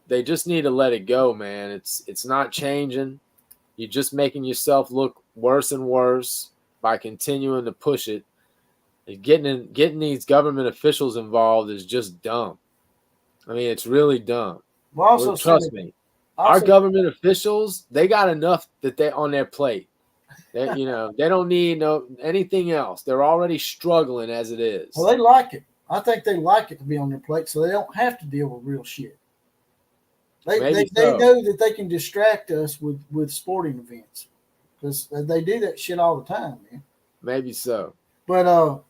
they just need to let it go, man. It's not changing. You're just making yourself look worse and worse by continuing to push it. Getting these government officials involved is just dumb. I mean, it's really dumb. Well, trust me, our government officials, they got enough that they on their plate. They don't need anything else. They're already struggling as it is. Well, they like it. I think they like it to be on their plate, so they don't have to deal with real shit. They know that they can distract us with sporting events because they do that shit all the time, man. Maybe so. But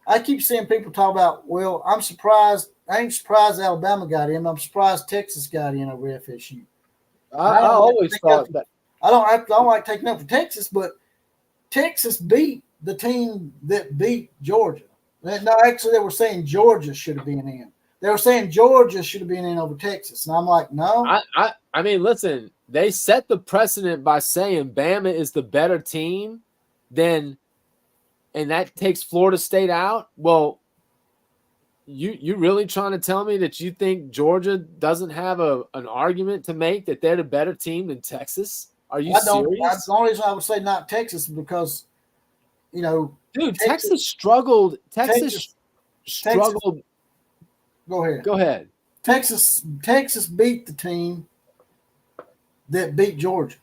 I keep seeing people talk about, well, I'm surprised. I ain't surprised Alabama got in. I'm surprised Texas got in over FSU. I always thought that. I don't like taking up for Texas, but Texas beat the team that beat Georgia. No, actually, they were saying Georgia should have been in. They were saying Georgia should have been in over Texas. And I'm like, no. I mean, listen, they set the precedent by saying Bama is the better team, and that takes Florida State out. Well, you really trying to tell me that you think Georgia doesn't have an argument to make that they're the better team than Texas? Are you serious? The only reason I would say not Texas is because, dude, Texas struggled. Texas struggled. Go ahead. Texas beat the team that beat Georgia.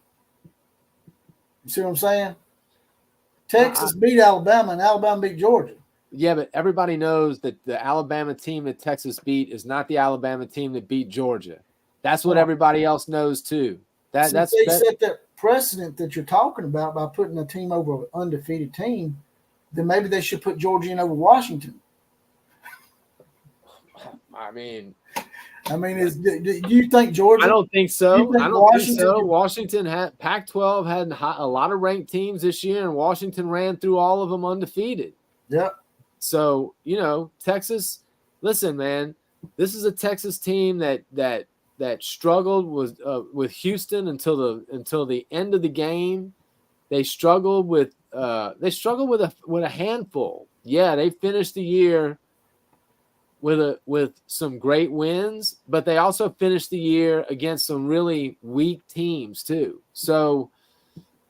You see what I'm saying? Texas beat Alabama, and Alabama beat Georgia. Yeah, but everybody knows that the Alabama team that Texas beat is not the Alabama team that beat Georgia. That's what everybody else knows too. They set that precedent that you're talking about by putting a team over an undefeated team, then maybe they should put Georgia in over Washington. I mean, do you think Georgia? I don't think so. I don't think so. Washington had Pac-12 had a lot of ranked teams this year, and Washington ran through all of them undefeated. Yep. So Texas. Listen, man, this is a Texas team that struggled with Houston until the end of the game. They struggled with a handful. Yeah, they finished the year with some great wins, but they also finished the year against some really weak teams too. So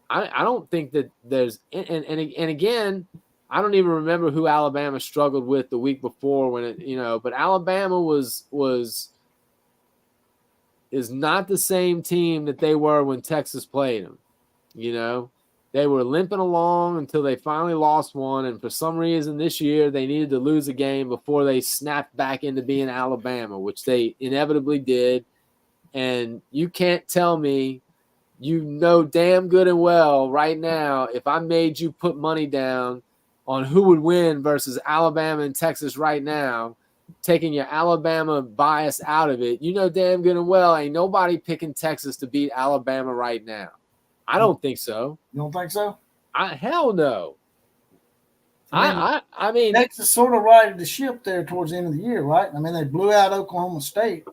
I don't think that there's and again, I don't even remember who Alabama struggled with the week before but Alabama is not the same team that they were when Texas played them. They were limping along until they finally lost one. And for some reason this year, they needed to lose a game before they snapped back into being Alabama, which they inevitably did. And you can't tell me, damn good and well right now, if I made you put money down on who would win versus Alabama and Texas right now, taking your Alabama bias out of it, damn good and well ain't nobody picking Texas to beat Alabama right now. I don't think so. You don't think so? Hell no. I mean, Texas sort of righted the ship there towards the end of the year, right? I mean, they blew out Oklahoma State.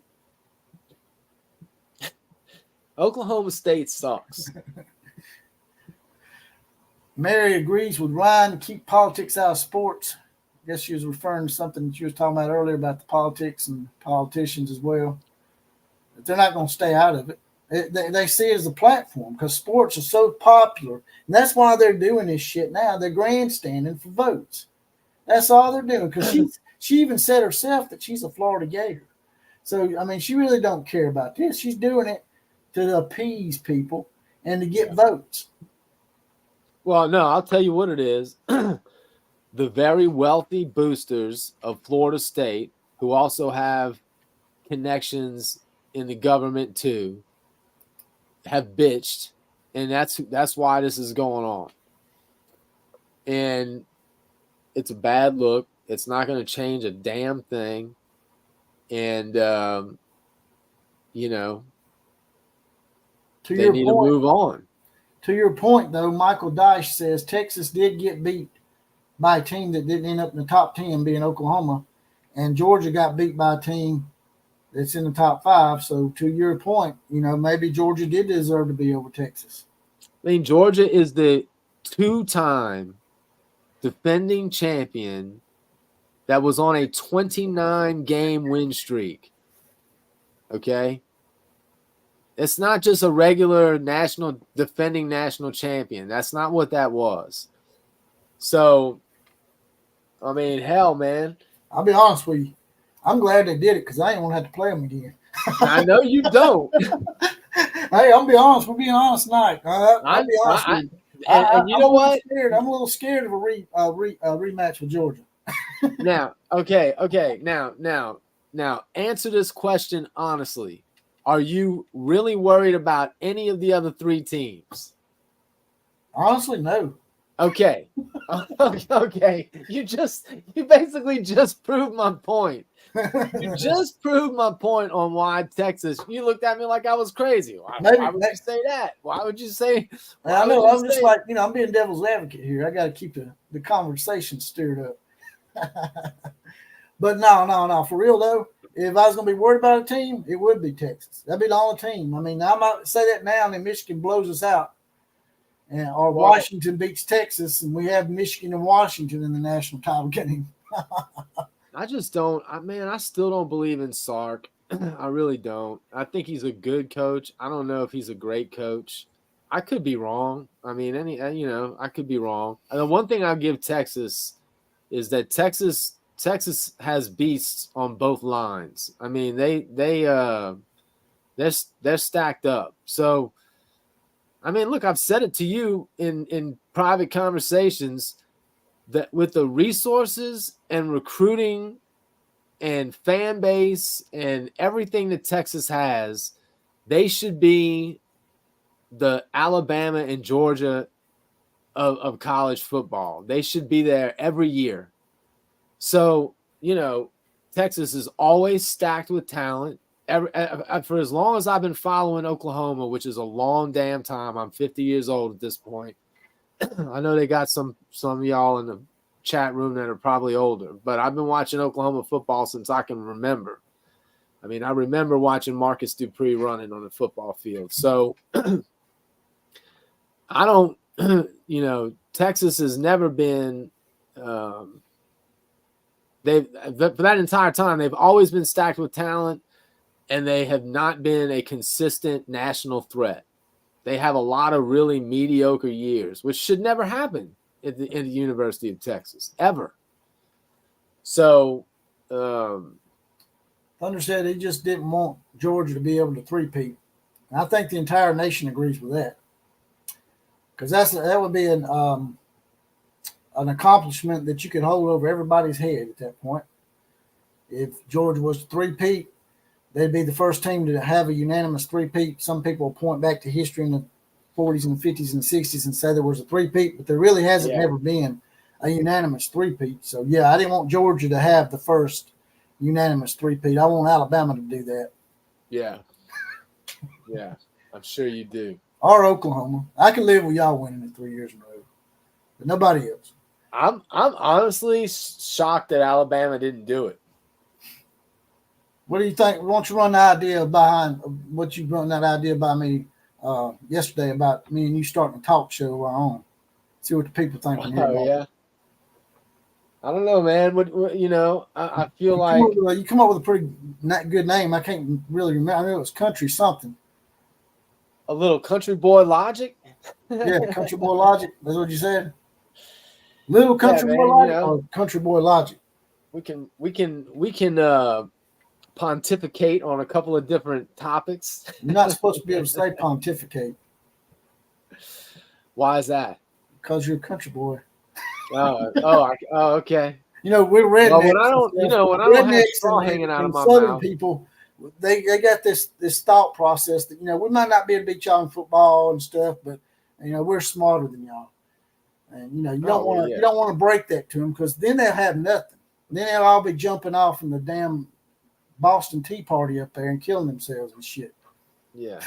Oklahoma State sucks. Mary agrees with Ryan to keep politics out of sports. I guess she was referring to something that you was talking about earlier about the politics and politicians as well. But they're not going to stay out of it. They see it as a platform because sports are so popular. And that's why they're doing this shit now. They're grandstanding for votes. That's all they're doing because she even said herself that she's a Florida Gator. So, I mean, she really don't care about this. She's doing it to appease people and to get votes. Well, no, I'll tell you what it is. The very wealthy boosters of Florida State, who also have connections in the government too, have bitched, and that's why this is going on. And it's a bad look. It's not going to change a damn thing. And you know, they need to move on. To your point, though, Michael Dyche says Texas did get beat by a team that didn't end up in the top 10, being Oklahoma, and Georgia got beat by a team that's in the top 5. So to your point, maybe Georgia did deserve to be over Texas. I mean, Georgia is the 2-time defending champion that was on a 29-game win streak. Okay? It's not just a regular defending national champion. That's not what that was. So, I mean, hell, man. I'll be honest with you. I'm glad they did it because I ain't want to have to play them again. I know you don't. Hey, I'll be honest. We're being honest tonight. I'll be honest with you. And you know what? I'm a little scared of a rematch with Georgia. Now, okay. Now, answer this question honestly. Are you really worried about any of the other 3 teams? Honestly, no. Okay. Okay. You basically just proved my point. You just proved my point on why Texas. You looked at me like I was crazy. Why would you say that? Why would you say? I know. I'm just like, I'm being devil's advocate here. I got to keep the conversation stirred up. But no. For real though, if I was going to be worried about a team, it would be Texas. That'd be the only team. I mean, I might say that now, and then Michigan blows us out, or Washington beats Texas, and we have Michigan and Washington in the national title game. I just don't. I still don't believe in Sark. I really don't. I think he's a good coach. I don't know if he's a great coach. I could be wrong. I mean, I could be wrong. And the one thing I'll give Texas is that Texas has beasts on both lines. I mean, they're stacked up. So, I mean, look, I've said it to you in private conversations that with the resources and recruiting and fan base and everything that Texas has, they should be the Alabama and Georgia of college football. They should be there every year. So, Texas is always stacked with talent. For as long as I've been following Oklahoma, which is a long damn time, I'm 50 years old at this point. I know they got some of y'all in the chat room that are probably older, but I've been watching Oklahoma football since I can remember. I mean, I remember watching Marcus Dupree running on the football field. So I don't, Texas has never been for that entire time, they've always been stacked with talent, and they have not been a consistent national threat. They have a lot of really mediocre years, which should never happen in the University of Texas, ever. So, Thunder said he just didn't want Georgia to be able to three-peat. And I think the entire nation agrees with that. Because that would be an accomplishment that you could hold over everybody's head at that point. If Georgia was to three-peat, they'd be the first team to have a unanimous three-peat. Some people point back to history in the 40s and the 50s and the 60s and say there was a three-peat, but there really hasn't never been a unanimous three-peat. So, yeah, I didn't want Georgia to have the first unanimous three-peat. I want Alabama to do that. Yeah. Yeah, I'm sure you do. Or Oklahoma. I can live with y'all winning it 3 years in a row, but nobody else. I'm honestly shocked that Alabama didn't do it. What do you think? Why don't you run the idea behind what you run that idea by me yesterday about me and you starting a talk show of our own? See what the people think. Oh, yeah. I don't know, man. I feel like you come up with a pretty good name. I can't really remember. I know it was Country something. A little Country Boy Logic. Yeah, Country Boy Logic. That's what you said. Little Country Boy Logic or Country Boy Logic. We can pontificate on a couple of different topics. You're not supposed to be able to say pontificate. Why is that? Because you're a country boy. Okay. We're rednecks. Well, when I don't have straw hanging out of my Southern mouth. People, they got this thought process that, we might not be able to beat y'all in football and stuff, but we're smarter than y'all. And you don't want to break that to them, because then they'll have nothing. Then they'll all be jumping off in the damn Boston Tea Party up there and killing themselves and shit. Yeah.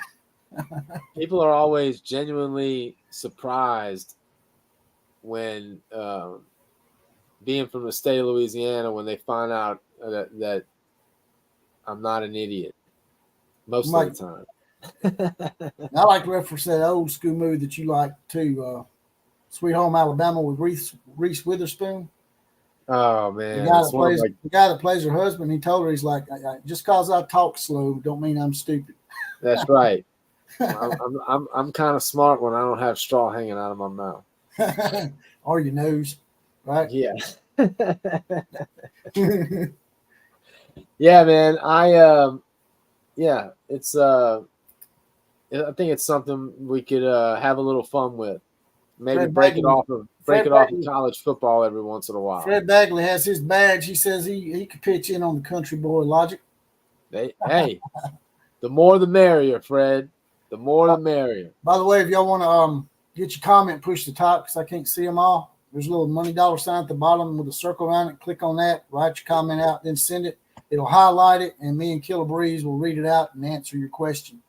People are always genuinely surprised when being from the state of Louisiana, when they find out that I'm not an idiot most of the time. I like to reference that old school movie that you like too, Sweet Home Alabama with Reese Witherspoon. Oh man, the guy that plays her husband, he told her, he's like, just because I talk slow don't mean I'm stupid. That's right. I'm kind of smart when I don't have straw hanging out of my mouth or your nose, right? Yeah. Yeah, man. It's I think it's something we could have a little fun with. Maybe break it off of college football every once in a while. Fred Bagley has his badge. He says he could pitch in on the country boy logic. Hey, the more the merrier, Fred. The more the merrier. By the way, if y'all want to get your comment pushed to the top, because I can't see them all, there's a little money dollar sign at the bottom with a circle around it. Click on that, write your comment out, then send it. It'll highlight it, and me and Killer Breeze will read it out and answer your question.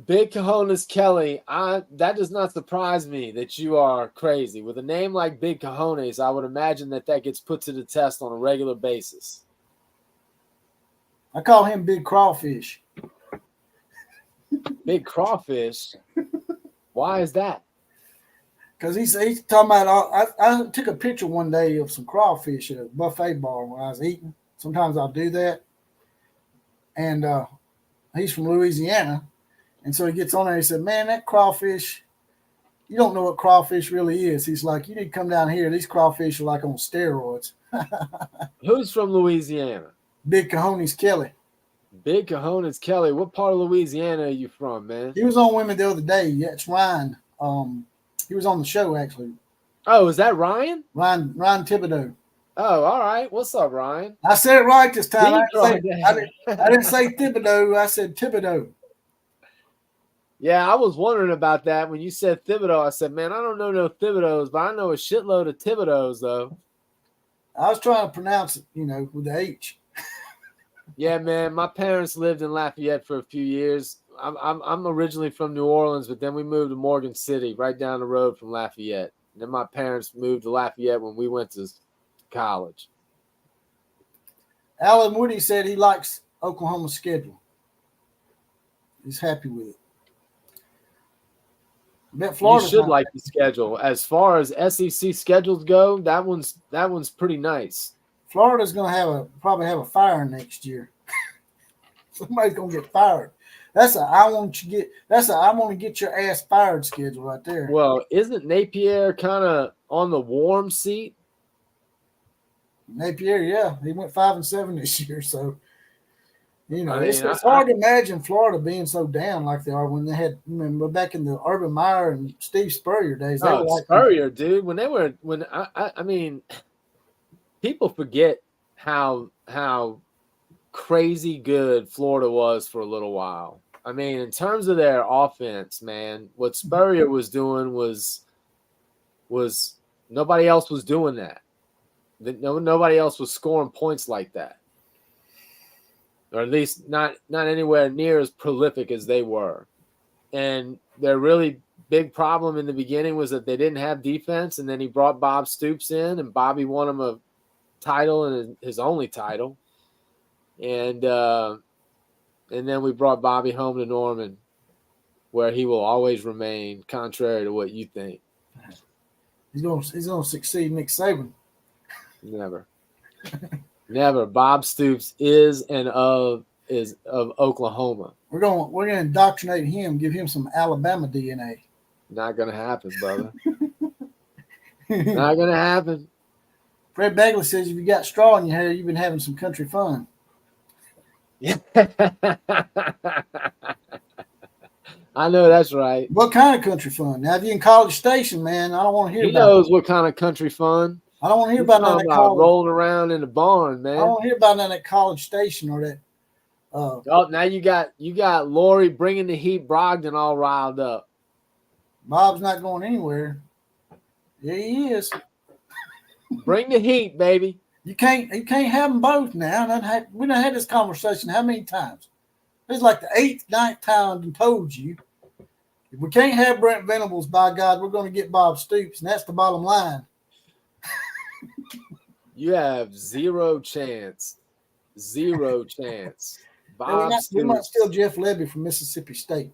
Big Cojones Kelly, that does not surprise me that you are crazy. With a name like Big Cojones, I would imagine that gets put to the test on a regular basis. I call him Big Crawfish. Big Crawfish? Why is that? Because he's talking about, I took a picture one day of some crawfish at a buffet bar when I was eating. Sometimes I'll do that. And he's from Louisiana. And so he gets on there and he said, man, that crawfish, you don't know what crawfish really is. He's like, you need to come down here. These crawfish are like on steroids. Who's from Louisiana? Big Cojones Kelly. Big Cojones Kelly. What part of Louisiana are you from, man? He was on Women the other day. Yeah, it's Ryan. He was on the show, actually. Oh, is that Ryan? Ryan Thibodeau. Oh, all right. What's up, Ryan? I said it right this time. I didn't say Thibodeau. I said Thibodeau. Yeah, I was wondering about that. When you said Thibodeau, I said, man, I don't know no Thibodeaus, but I know a shitload of Thibodeaus, though. I was trying to pronounce it, with the H. Yeah, man. My parents lived in Lafayette for a few years. I'm originally from New Orleans, but then we moved to Morgan City, right down the road from Lafayette. And then my parents moved to Lafayette when we went to college. Alan Moody said he likes Oklahoma's schedule. He's happy with it. You should like the schedule. As far as SEC schedules go, that one's pretty nice. Florida's going to probably have a fire next year. Somebody's going to get fired. That's a I want to get your ass fired schedule right there. Well, isn't Napier kind of on the warm seat? Napier, yeah, he went 5-7 this year, so. It's hard to imagine Florida being so down like they are when they had, remember back in the Urban Meyer and Steve Spurrier days. Spurrier, dude. I mean, people forget how crazy good Florida was for a little while. I mean, in terms of their offense, man, what Spurrier was doing was nobody else was doing that. Nobody else was scoring points like that. Or at least not anywhere near as prolific as they were. And their really big problem in the beginning was that they didn't have defense, and then he brought Bob Stoops in, and Bobby won him a title and his only title. And then we brought Bobby home to Norman, where he will always remain, contrary to what you think. He's gonna succeed Nick Saban. Never. Never. Bob Stoops is of Oklahoma. We're gonna indoctrinate him, give him some Alabama DNA. Not gonna happen, brother. Not gonna happen. Fred Bagley says if you got straw in your hair, you've been having some country fun. Yeah. I know that's right. What kind of country fun? Now, if you're in College Station, man, I don't want to hear about it. He knows what kind of country fun. I don't want to hear about that rolling around in the barn, man. I don't want to hear about that at College Station or that Oh, now you got Lori bringing the heat, Brogdon all riled up. Bob's not going anywhere. Yeah, he is. Bring the heat, baby. You can't have them both now. We done had this conversation how many times? It's like the 8th, 9th time I told you. If we can't have Brent Venables, by God, we're going to get Bob Stoops, and that's the bottom line. You have zero chance. Zero chance. We might steal Jeff Levy from Mississippi State.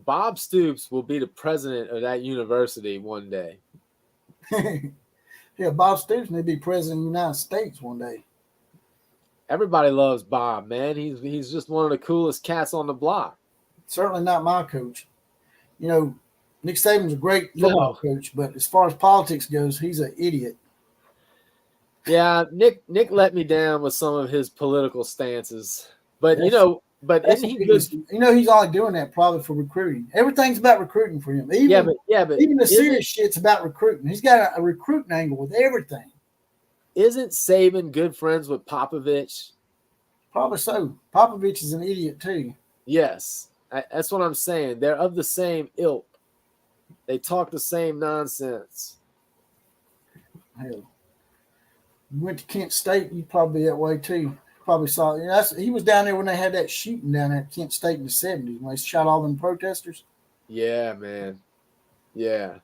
Bob Stoops will be the president of that university one day. Yeah, Bob Stoops may be president of the United States one day. Everybody loves Bob, man. He's just one of the coolest cats on the block. Certainly not my coach. You know, Nick Saban's a great football coach, but as far as politics goes, he's an idiot. Yeah, Nick let me down with some of his political stances. But isn't he good? You know, he's only doing that probably for recruiting. Everything's about recruiting for him. Even the serious shit's about recruiting. He's got a recruiting angle with everything. Isn't Saban good friends with Popovich? Probably so. Popovich is an idiot too. Yes, that's what I'm saying. They're of the same ilk. They talk the same nonsense. Hell, you went to Kent State, you'd probably be that way too. Probably saw. He was down there when they had that shooting down there at Kent State in the 70s when they shot all them protesters. Yeah, man. Yeah.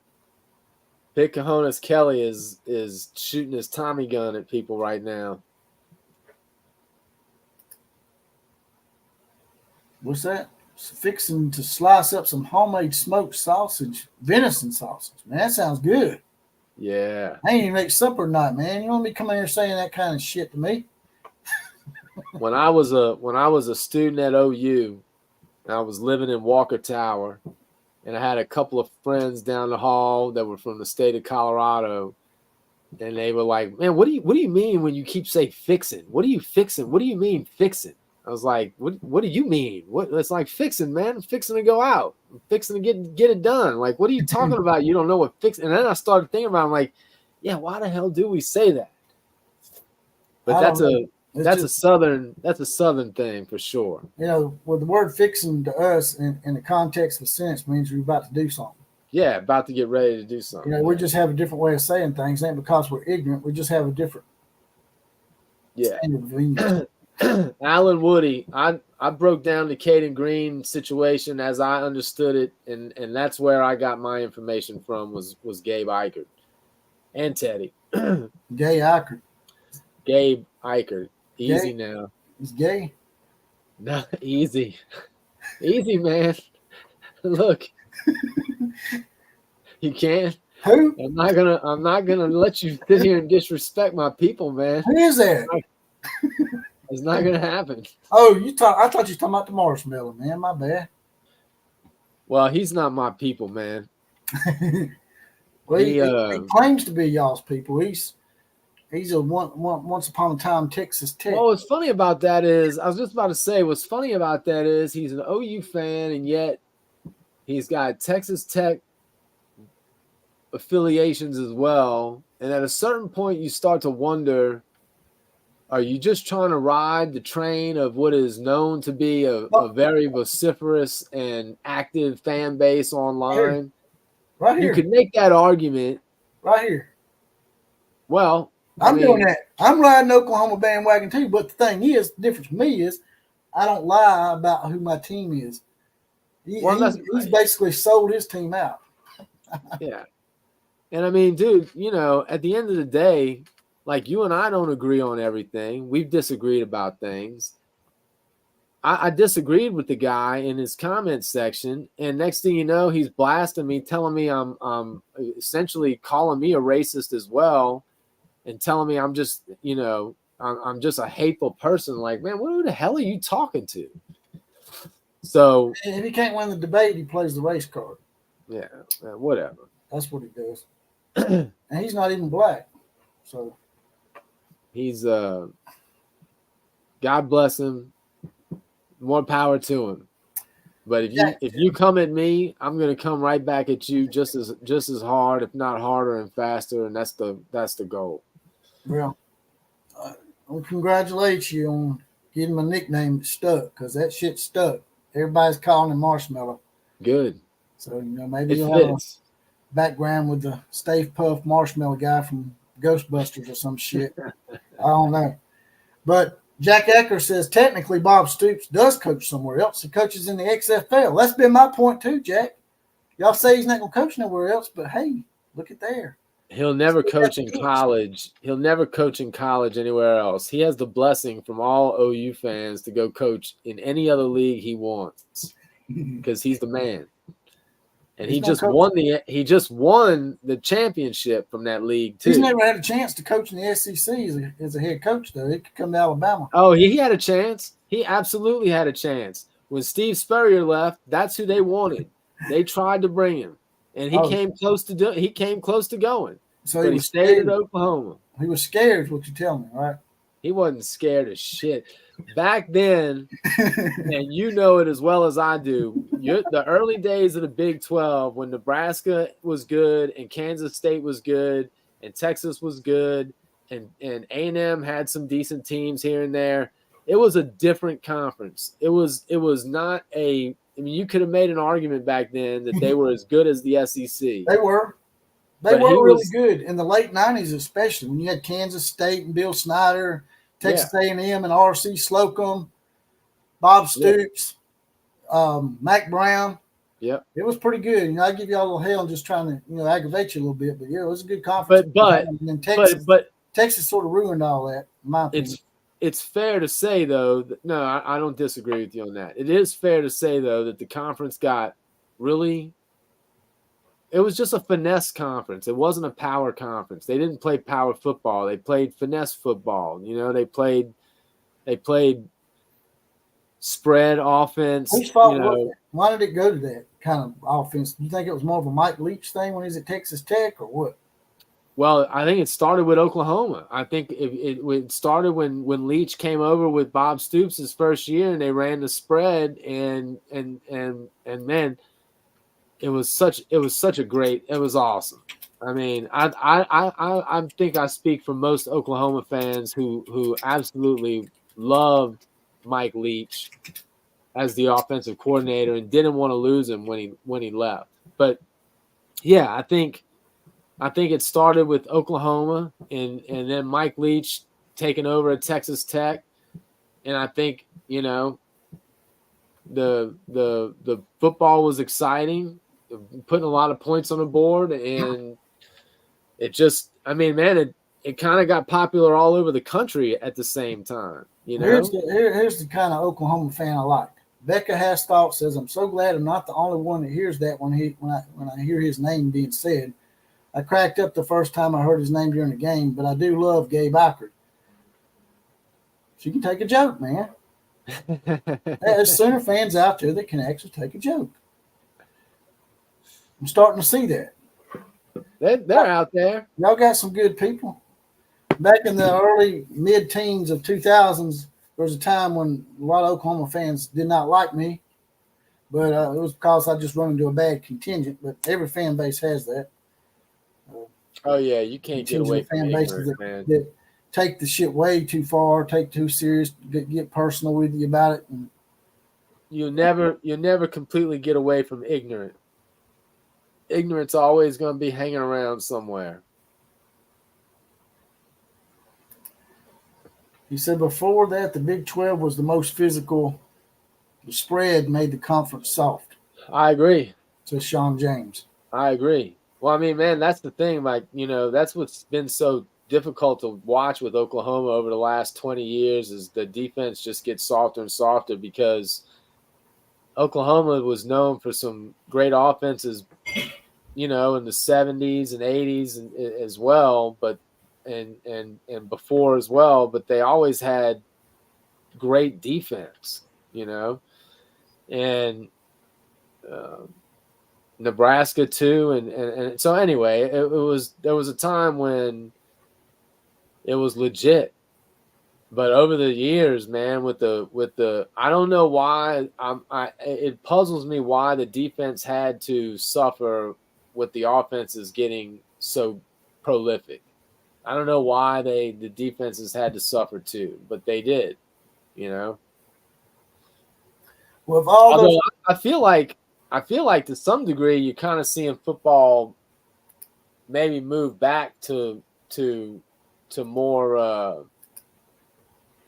Pocahontas Kelly is shooting his Tommy gun at people right now. What's that? Fixing to slice up some homemade smoked sausage, venison sausage. Man, that sounds good. Yeah. I ain't even make supper tonight, man. You want me to come in here saying that kind of shit to me? When I was a student at OU, I was living in Walker Tower, and I had a couple of friends down the hall that were from the state of Colorado, and they were like, "Man, what do you mean when you keep saying fixing? What are you fixing? What do you mean fixing?" I was like, "What do you mean? What? It's like fixing, man. I'm fixing to go out. I'm fixing to get it done. Like, what are you talking about? You don't know what fixing?" And then I started thinking about it, I'm like, "Yeah, why the hell do we say that?" But that's a southern thing for sure. You know, well, the word fixing to us in the context of a sentence means we're about to do something. Yeah, about to get ready to do something. You know, we just have a different way of saying things. It ain't because we're ignorant. We just have a different standard of English. Alan Woody, I broke down the Cayden Green situation as I understood it, and that's where I got my information from was Gabe Eichert and Teddy. Gay Eichert. Gabe Eichert. Easy gay? Now. He's gay? No, easy. Easy, man. Look. You can't. Who? I'm not gonna let you sit here and disrespect my people, man. Who is that? It's not gonna happen. Oh, I thought you were talking about the marshmallow, man. My bad. Well, he's not my people, man. Well, he claims to be y'all's people. He's a once upon a time Texas Tech. Well, what's funny about that is, I was just about to say, what's funny about that is he's an OU fan, and yet he's got Texas Tech affiliations as well. And at a certain point, you start to wonder, are you just trying to ride the train of what is known to be a very vociferous and active fan base online? Right here. You could make that argument. Right here. Well, I'm doing that. I'm riding Oklahoma bandwagon too. But the thing is, the difference for me is I don't lie about who my team is. He's basically sold his team out. Yeah. And I mean, dude, at the end of the day, like, you and I don't agree on everything. We've disagreed about things. I disagreed with the guy in his comment section, and next thing you know, he's blasting me, telling me I'm essentially calling me a racist as well, and telling me I'm just, I'm just a hateful person. Like, man, who the hell are you talking to? So if he can't win the debate, he plays the race card. Yeah, whatever. That's what he does. And he's not even black. So he's God bless him. More power to him. But if you come at me, I'm gonna come right back at you just as hard, if not harder and faster, and that's the goal. Well, I congratulate you on Give him a nickname that stuck because that shit stuck. Everybody's calling him Marshmallow. Good. So, maybe It you'll have fits. a background with the Stave Puff Marshmallow guy from Ghostbusters or some shit. I don't know. But Jack Ecker says technically Bob Stoops does coach somewhere else. He coaches in the XFL. That's been my point too, Jack. Y'all say he's not going to coach nowhere else, but hey, look at there. He'll never coach in college. He'll never coach in college anywhere else. He has the blessing from all OU fans to go coach in any other league he wants because he's the man. And he just won the championship from that league too. He's never had a chance to coach in the SEC as a head coach, though. He could come to Alabama. Oh, he had a chance. He absolutely had a chance. When Steve Spurrier left, that's who they wanted. They tried to bring him, and he came close to going. So he stayed at Oklahoma. He was scared, is what you tell me, right? He wasn't scared of shit. Back then, and you know it as well as I do, the early days of the Big 12 when Nebraska was good and Kansas State was good and Texas was good and A&M had some decent teams here and there, it was a different conference. It was not a – I mean, you could have made an argument back then that they were as good as the SEC. They were. They were really good in the late 90s, especially when you had Kansas State and Bill Snyder, Texas A&M and R.C. Slocum, Bob Stoops, Mac Brown. Yep. It was pretty good. I give you all a little hell and just trying to, aggravate you a little bit. But, yeah, it was a good conference. But Texas sort of ruined all that, in my opinion. It's fair to say, though, I don't disagree with you on that. It is fair to say, though, that the conference got really – it was just a finesse conference. It wasn't a power conference. They didn't play power football. They played finesse football. They played spread offense. Whose fault was it? Why did it go to that kind of offense? Do you think it was more of a Mike Leach thing when he was at Texas Tech or what? Well, I think it started with Oklahoma. I think it started when Leach came over with Bob Stoops his first year, and they ran the spread, and man, it was such a great. It was awesome. I mean, I think I speak for most Oklahoma fans who absolutely loved Mike Leach as the offensive coordinator and didn't want to lose him when he left. But yeah, I think it started with Oklahoma and then Mike Leach taking over at Texas Tech, and I think the football was exciting, putting a lot of points on the board, and it just, I mean, man, it kind of got popular all over the country at the same time. Here's the kind of Oklahoma fan I like. Becca Hasthalt says, "I'm so glad I'm not the only one that hears that when I hear his name being said. I cracked up the first time I heard his name during the game, but I do love Gabe Eichert. She can take a joke, man. There's Sooner fans out there that can actually take a joke. I'm starting to see that. They're out there. Y'all got some good people. Back in the early mid-teens of 2000s, there was a time when a lot of Oklahoma fans did not like me, but it was because I just run into a bad contingent. But every fan base has that. Oh yeah, you can't get away from fan bases that take the shit way too far, take too serious, get personal with you about it. And you never completely get away from ignorant. Ignorance always going to be hanging around somewhere. He said before that, the Big 12 was the most physical. The spread made the conference soft. I agree. Says Sean James. I agree. Well, I mean, man, that's the thing. Like, that's what's been so difficult to watch with Oklahoma over the last 20 years is the defense just gets softer and softer because Oklahoma was known for some great offenses, in the 70s and 80s as well, but and before as well, but they always had great defense, and Nebraska too, and so anyway, there was a time when it was legit, but over the years, man, with the I don't know why it puzzles me why the defense had to suffer with the offenses getting so prolific. I don't know why the defenses had to suffer too, but they did. you know. With all Although those, I feel like to some degree you're kind of seeing football maybe move back to more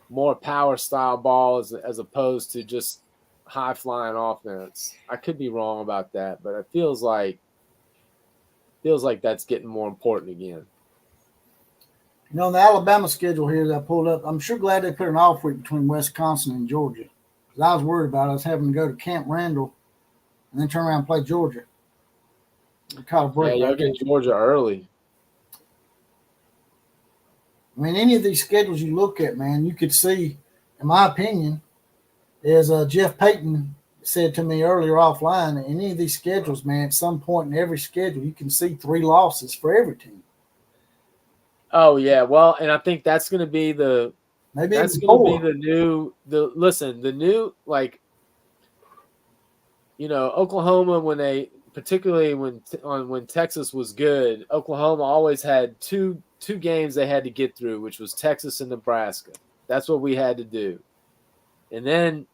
more power style balls as opposed to just high flying offense. I could be wrong about that, but it feels like that's getting more important again. you know, the Alabama schedule here that I pulled up, I'm sure glad they put an off week between Wisconsin and Georgia. Because I was worried about it. I was having to go to Camp Randall and then turn around and play Georgia. We caught a break. Yeah, you'll get Georgia early. I mean, any of these schedules you look at, man, you could see, in my opinion, as Jeff Payton said to me earlier offline, in any of these schedules, man, at some point in every schedule, you can see 3 losses for every team. Oh yeah, well, and I think that's going to be the new like, you know, Oklahoma particularly when Texas was good, Oklahoma always had two games they had to get through, which was Texas and Nebraska. That's what we had to do. And then,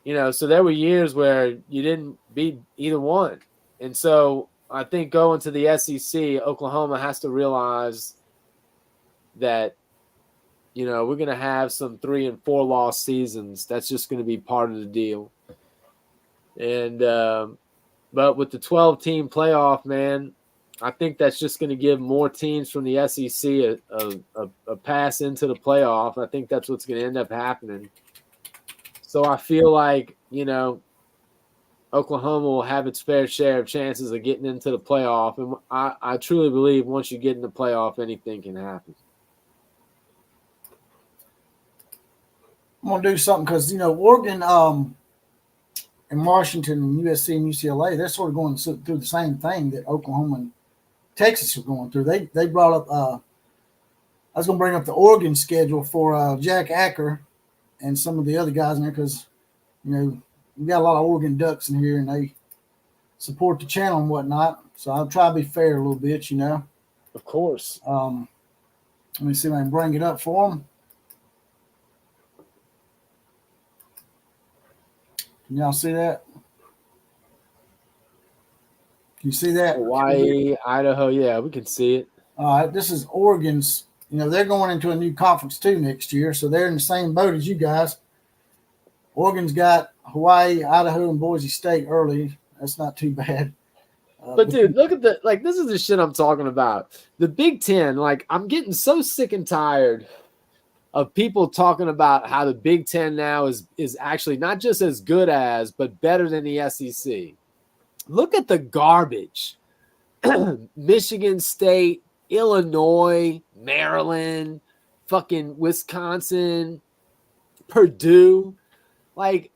you know, so there were years where you didn't beat either one. And so I think going to the SEC, Oklahoma has to realize that, you know, we're going to have some 3 and 4 loss seasons. That's just going to be part of the deal. And, but with the 12-team playoff, man, I think that's just going to give more teams from the SEC a pass into the playoff. I think that's what's going to end up happening. So I feel like, you know, Oklahoma will have its fair share of chances of getting into the playoff. And I truly believe once you get in the playoff, anything can happen. I'm going to do something because, you know, Oregon and Washington and USC and UCLA, they're sort of going through the same thing that Oklahoma and Texas are going through. They brought up I was going to bring up the Oregon schedule for Jack Acker and some of the other guys in there because, you know, we got a lot of Oregon Ducks in here and they support the channel and whatnot. So I'll try to be fair a little bit, you know. Of course. Let me see if I can bring it up for them. Can y'all see that? Can you see that? Hawaii, Idaho, yeah, we can see it. All right, this is Oregon's. You know, they're going into a new conference too next year, so they're in the same boat as you guys. Oregon's got Hawaii, Idaho, and Boise State early. That's not too bad. But dude, look at this is the shit I'm talking about. The Big Ten, like, I'm getting so sick and tired of people talking about how the Big Ten now is actually not just as good as, but better than the SEC. Look at the garbage. Michigan State, Illinois, Maryland, fucking Wisconsin, Purdue. Like,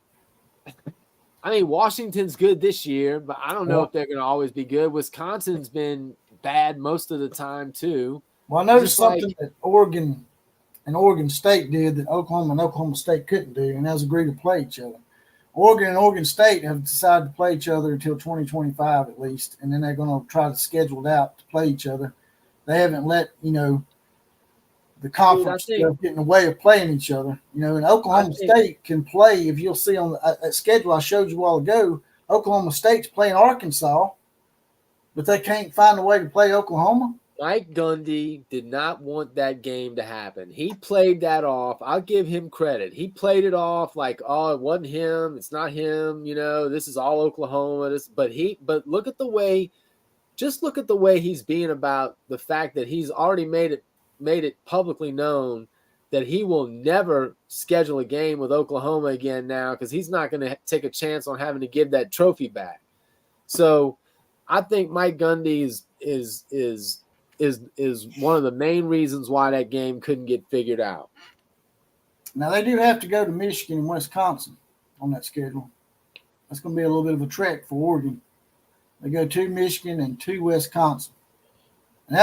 I mean, Washington's good this year, but I don't know if they're going to always be good. Wisconsin's been bad most of the time, too. Well, I noticed something that Oregon and Oregon State did that Oklahoma and Oklahoma State couldn't do, and that was agree to play each other. Oregon and Oregon State have decided to play each other until 2025 at least, and then they're going to try to schedule it out to play each other. They haven't let, you know, the conference stuff get in the way of playing each other. You know, and Oklahoma State can play, if you'll see on that schedule I showed you a while ago, Oklahoma State's playing Arkansas, but they can't find a way to play Oklahoma. Mike Gundy did not want that game to happen. He played that off. I'll give him credit. He played it off like, oh, it wasn't him. It's not him. You know, this is all Oklahoma. But look at the way, just look at the way he's being about the fact that he's already made it publicly known that he will never schedule a game with Oklahoma again now because he's not going to take a chance on having to give that trophy back. So I think Mike Gundy is one of the main reasons why that game couldn't get figured out. Now, they do have to go to Michigan and Wisconsin on that schedule. That's going to be a little bit of a trek for Oregon. They go to Michigan and to Wisconsin. And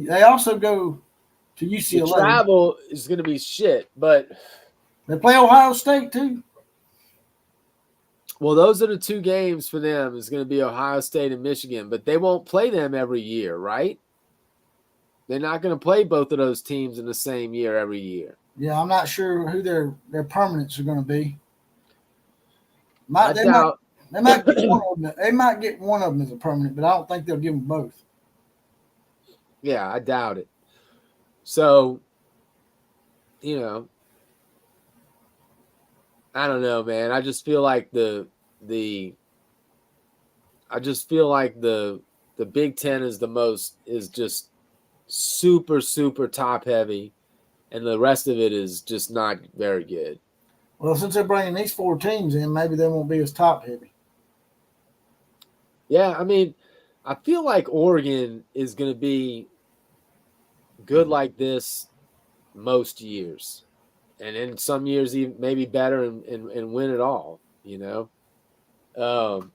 they also go to UCLA. The travel is going to be shit, but they play Ohio State too. Well, those are the 2 games for them. It's going to be Ohio State and Michigan, but they won't play them every year, right? They're not going to play both of those teams in the same year every year. Yeah, I'm not sure who their permanents are going to be. I They might doubt. they might get one of them. They might get one of them as a permanent, but I don't think they'll give them both. Yeah, I doubt it. So, you know, I don't know, man. I just feel like the Big Ten is just super, super top heavy, and the rest of it is just not very good. Well, since they're bringing these 4 teams in, maybe they won't be as top heavy. Yeah, I mean, I feel like Oregon is going to be good like this most years, and in some years even maybe better and win it all. Um,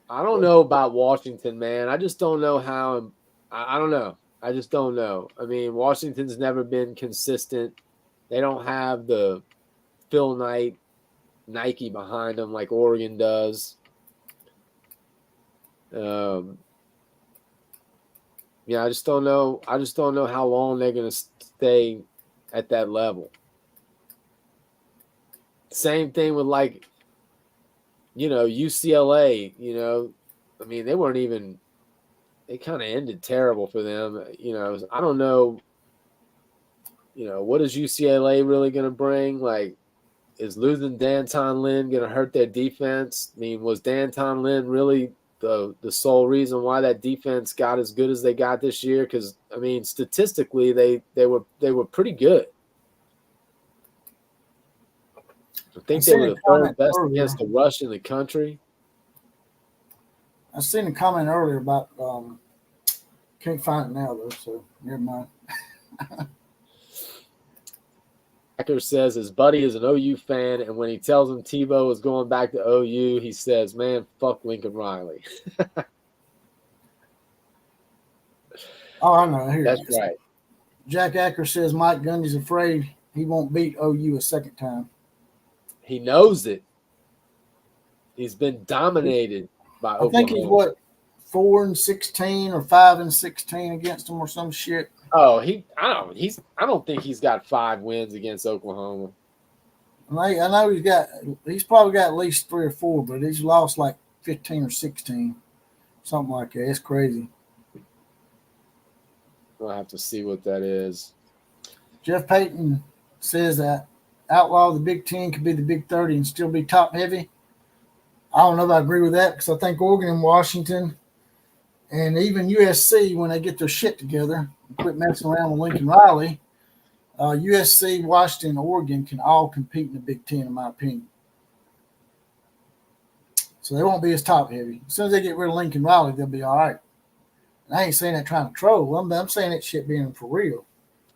I don't know about Washington, man. I just don't know how. I don't know. I just don't know. I mean, Washington's never been consistent. They don't have the Phil Knight Nike behind them like Oregon does. Yeah, I just don't know. I just don't know how long they're going to stay at that level. Same thing with UCLA. I mean, they weren't even. They kind of ended terrible for them. I don't know. What is UCLA really going to bring? Like, is losing Danton Lynn going to hurt their defense? I mean, was Danton Lynn really the sole reason why that defense got as good as they got this year? Because I mean, statistically, they were pretty good. I think they were the third best against the rush in the country. I seen a comment earlier about can't find it now though, so never mind. Packer says his buddy is an OU fan, and when he tells him Tebow is going back to OU, he says, "Man, fuck Lincoln Riley." Oh, I know. Here That's it is. right. Jack Acker says Mike Gundy's afraid he won't beat OU a second time. He knows it. He's been dominated by Oklahoma. I think he's what 4-16 or 5-16 against them or some shit. Oh, I don't think he's got 5 wins against Oklahoma. I know he's probably got at least 3 or 4, but he's lost like 15 or 16, something like that. It's crazy. We'll have to see what that is. Jeff Payton says that outlaw the Big Ten could be the Big 30 and still be top heavy. I don't know if I agree with that because I think Oregon and Washington and even USC, when they get their shit together and quit messing around with Lincoln Riley, USC, Washington, and Oregon can all compete in the Big Ten, in my opinion. So they won't be as top heavy. As soon as they get rid of Lincoln Riley, they'll be all right. And I ain't saying that trying to troll. I'm saying that shit being for real.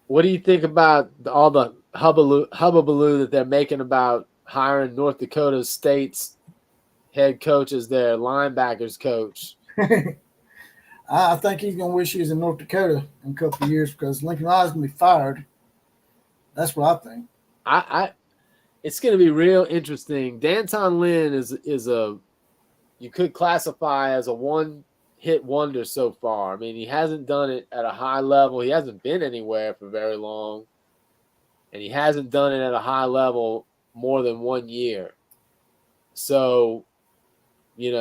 What do you think about all the hubbubaloo that they're making about hiring North Dakota State's head coach as their linebackers coach? I think he's going to wish he was in North Dakota in a couple of years because Lincoln Riley's going to be fired. That's what I think. It's going to be real interesting. Danton Lynn is you could classify as a one-hit wonder so far. I mean, he hasn't done it at a high level. He hasn't been anywhere for very long, and he hasn't done it at a high level more than 1 year. So, you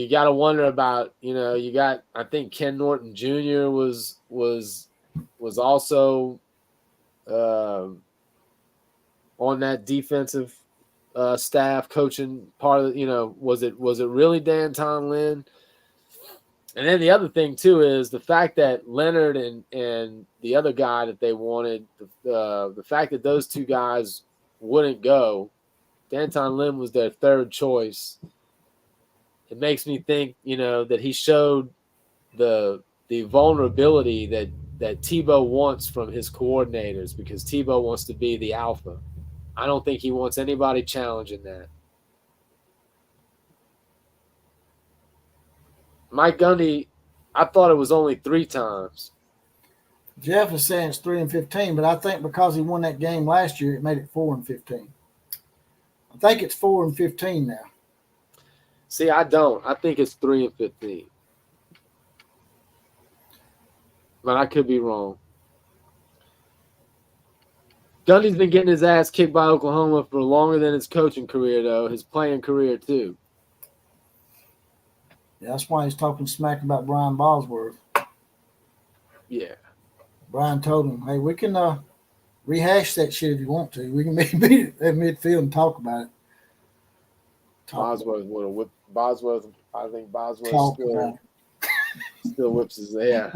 got to wonder about, you got, I think Ken Norton Jr. was also on that defensive staff coaching part of, was it really Danton Lynn? And then the other thing too is the fact that Leonard and the other guy that they wanted, the fact that those two guys wouldn't go. Danton Lynn was their third choice. It makes me think, that he showed the vulnerability that Tebow wants from his coordinators because Tebow wants to be the alpha. I don't think he wants anybody challenging that. Mike Gundy, I thought it was only 3 times. Jeff is saying it's 3-15, but I think because he won that game last year, it made it 4-15. I think it's 4-15 now. See, I don't. I think it's 3-15. But I could be wrong. Gundy's been getting his ass kicked by Oklahoma for longer than his coaching career, though. His playing career, too. Yeah, that's why he's talking smack about Brian Bosworth. Yeah. Brian told him, hey, we can rehash that shit if you want to. We can meet at midfield and talk about it. Bosworth would have whipped. Bosworth, I think Bosworth still whips his hair.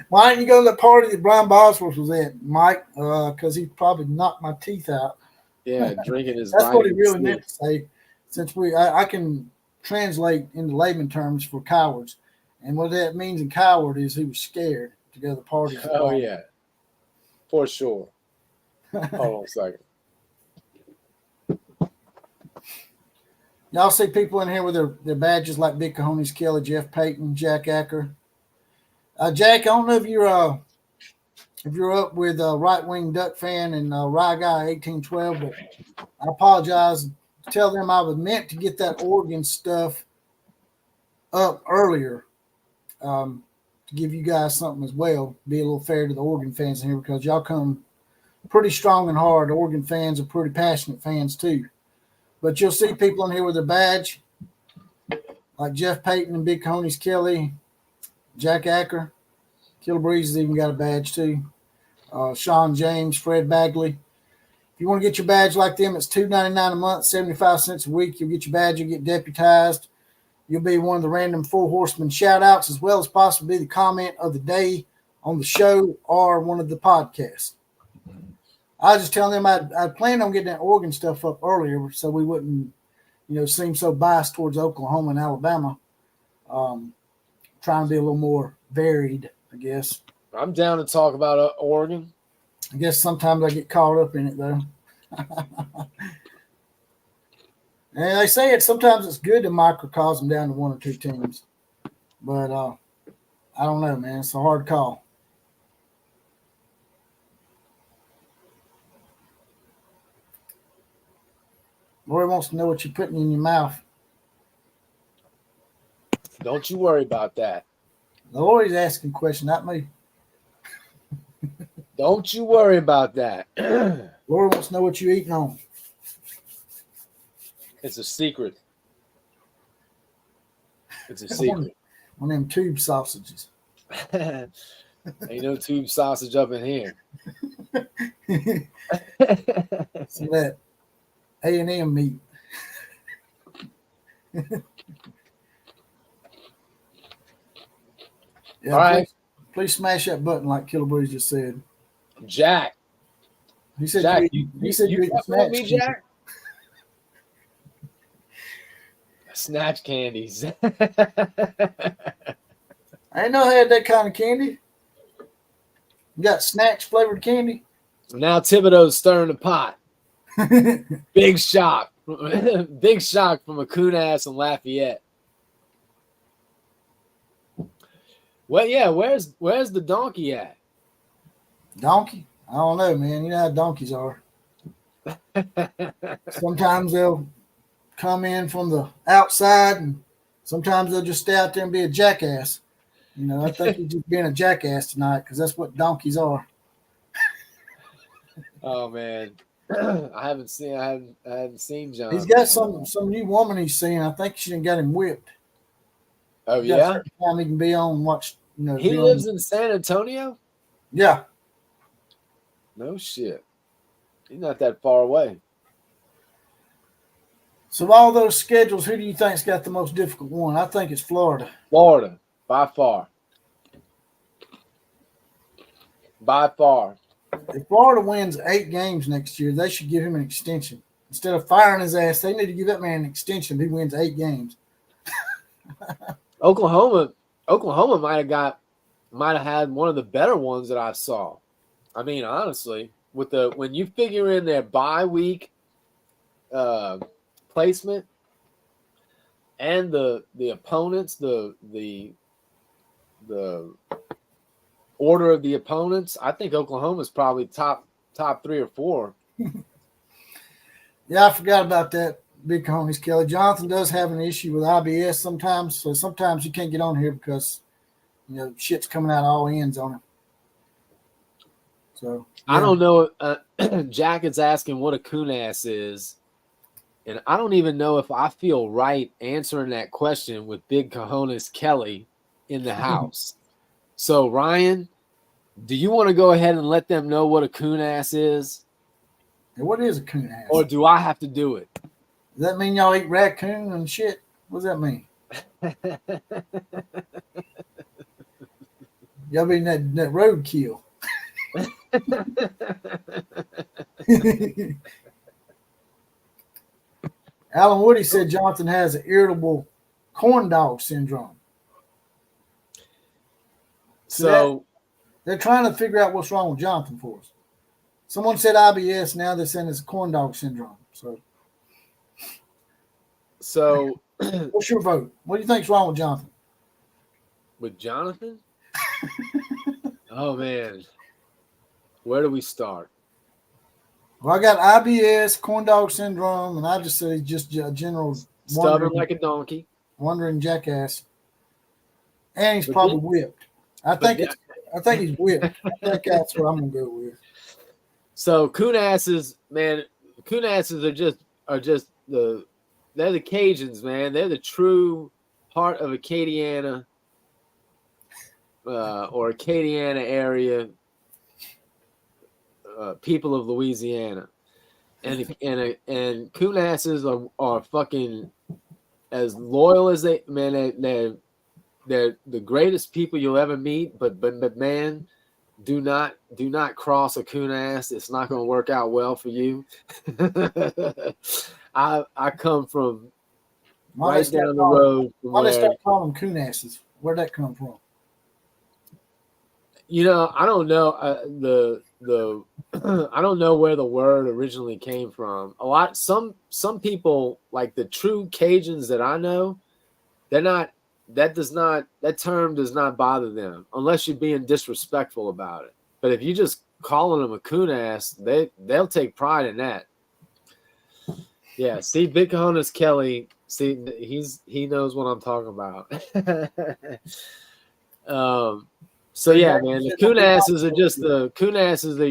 Why didn't you go to the party that Brian Bosworth was at, Mike? Because he probably knocked my teeth out. Yeah, drinking his That's what he really C. meant to say. Since I can translate into layman terms for cowards. And what that means in coward is he was scared to go to the party. Oh, yeah. For sure. Hold on a second. Y'all see people in here with their badges like Big Cajones Kelly, Jeff Payton, Jack Acker. Jack, I don't know if you're up with Right Wing Duck Fan and Rye Guy 1812, but I apologize. Tell them I was meant to get that Oregon stuff up earlier to give you guys something as well. Be a little fair to the Oregon fans in here because y'all come pretty strong and hard. Oregon fans are pretty passionate fans too. But you'll see people in here with their badge, like Jeff Payton and Big Cajones Kelly, Jack Acker. Killer Breeze has even got a badge too. Sean James, Fred Bagley. If you want to get your badge like them, it's $2.99 a month, 75 cents a week. You'll get your badge, you'll get deputized. You'll be one of the random Four Horsemen shout-outs, as well as possibly the comment of the day on the show or one of the podcasts. I was just telling them I'd planned on getting that Oregon stuff up earlier so we wouldn't, seem so biased towards Oklahoma and Alabama. Trying to be a little more varied, I guess. I'm down to talk about Oregon. I guess sometimes I get caught up in it, though. And they say sometimes it's good to microcosm down to one or two teams. But I don't know, man. It's a hard call. Lori wants to know what you're putting in your mouth. Don't you worry about that. Lori's asking a question, not me. Don't you worry about that. Lori wants to know what you're eating on. It's a secret. It's a secret. One of them tube sausages. Ain't no tube sausage up in here. See that A&M meat. Yeah, all right. Please smash that button like Killer Breeze just said. Jack. He said Jack, you eat with me, Jack? Snatch candies. I ain't know I had that kind of candy. You got snatch flavored candy? Now Thibodeau's stirring the pot. Big shock. Big shock from a coon ass in Lafayette. Well, yeah, where's the donkey at? Donkey? I don't know, man. You know how donkeys are. Sometimes they'll come in from the outside, and sometimes they'll just stay out there and be a jackass. I think he's just being a jackass tonight because that's what donkeys are. Oh man, I haven't seen John. He's got some new woman he's seen. I think she done got him whipped. Oh yeah, time he can be on and watch. He lives in San Antonio. Yeah. No shit. He's not that far away. So of all those schedules, who do you think's got the most difficult one? I think it's Florida. Florida, by far. By far. If Florida wins 8 games next year, they should give him an extension. Instead of firing his ass, they need to give that man an extension if he wins 8 games. Oklahoma might have had one of the better ones that I saw. I mean, honestly, when you figure in their bye week placement and the opponents, the order of the opponents, I think Oklahoma's probably top 3 or 4. Yeah, I forgot about that. Big Cajones Kelly. Jonathan does have an issue with IBS sometimes, so sometimes you can't get on here because shit's coming out all ends on him. So I don't know. Jack is asking what a coon ass is. And I don't even know if I feel right answering that question with Big Cojones Kelly in the house. So, Ryan, do you want to go ahead and let them know what a coon ass is? And what is a coon ass? Or do I have to do it? Does that mean y'all eat raccoon and shit? What does that mean? Y'all mean that roadkill? Alan Woody said Johnson has an irritable corn dog syndrome. So they're trying to figure out what's wrong with Johnson for us. Someone said IBS. Now they're saying it's corn dog syndrome. So what's your vote? What do you think's wrong with Jonathan? With Jonathan? Oh man, where do we start? Well, I got IBS, corn dog syndrome, and I just said he's just a general stubborn like a donkey, wandering jackass, and he's probably whipped. I think he's whipped. I think that's what I'm gonna go with. So coon asses, man, coon asses are just they're the Cajuns, man. They're the true heart of Acadiana or Acadiana area people of Louisiana, and coon asses are fucking as loyal as they, man. They're the greatest people you'll ever meet, but man, do not cross a coon ass. It's not going to work out well for you. I come from right down the road. Why they start calling them coon asses? Where'd that come from? You know, I don't know I don't know where the word originally came from. Some people, like the true Cajuns that I know, that term does not bother them unless you're being disrespectful about it. But if you just calling them a coon ass, they'll take pride in that. Yeah, see, Big Cojones Kelly, he knows what I'm talking about. So yeah, man, the coon asses are just the coon asses are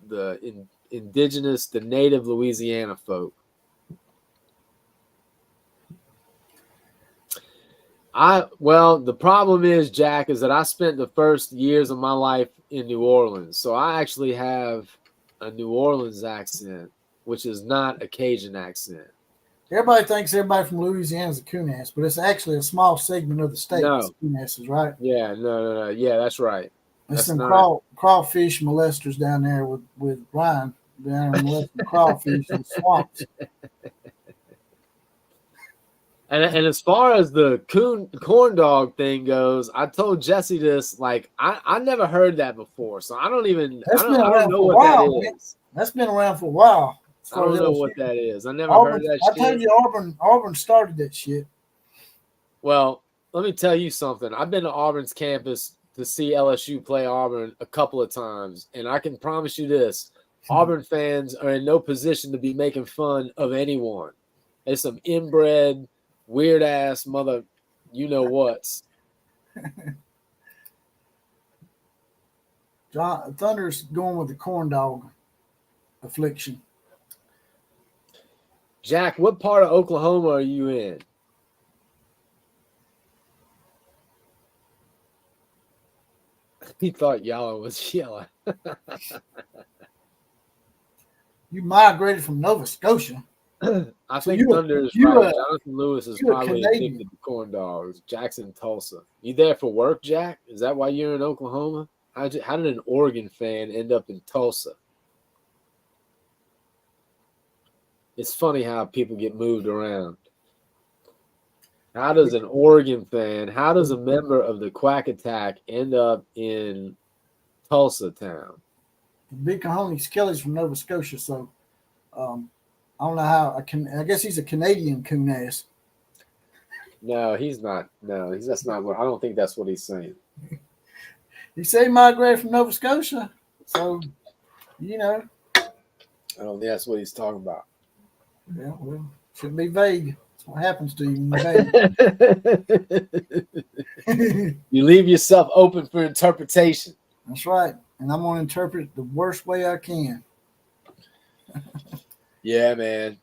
the indigenous, the native Louisiana folk. The problem is, Jack, is that I spent the first years of my life in New Orleans, so I actually have a New Orleans accent, which is not a Cajun accent. Everybody thinks everybody from Louisiana is a coon ass, but it's actually a small segment of the state that's coon asses, right? Yeah, no. Yeah, that's right. There's some crawfish molesters down there with Ryan down there molesting crawfish in swamps. And as far as the corn dog thing goes, I told Jesse this. Like I never heard that before, so I don't know what that is. That's been around for a while. I don't know what that is. I never heard that shit. I told you Auburn started that shit. Well, let me tell you something. I've been to Auburn's campus to see LSU play Auburn a couple of times, and I can promise you this: Auburn fans are in no position to be making fun of anyone. There's some inbred, weird ass mother, you know what's. John Thunder's going with the corn dog affliction. Jack, what part of Oklahoma are you in? He thought y'all was yelling. You migrated from Nova Scotia. I think Thunder is right. Jonathan Lewis is probably addicted to corn dogs. Jackson, Tulsa. You there for work, Jack? Is that why you're in Oklahoma? How did an Oregon fan end up in Tulsa? It's funny how people get moved around. How does an Oregon fan, how does a member of the Quack Attack end up in Tulsa town? Big Cojones Kelly's from Nova Scotia, so I don't know how I guess he's a Canadian coon ass. No, he's not. No, that's not what I don't think that's what he's saying. He said he migrated from Nova Scotia. So, you know. I don't think that's what he's talking about. Yeah, well. Should be vague. That's what happens to you when you're vague. You leave yourself open for interpretation. That's right. And I'm going to interpret it the worst way I can. Yeah, man.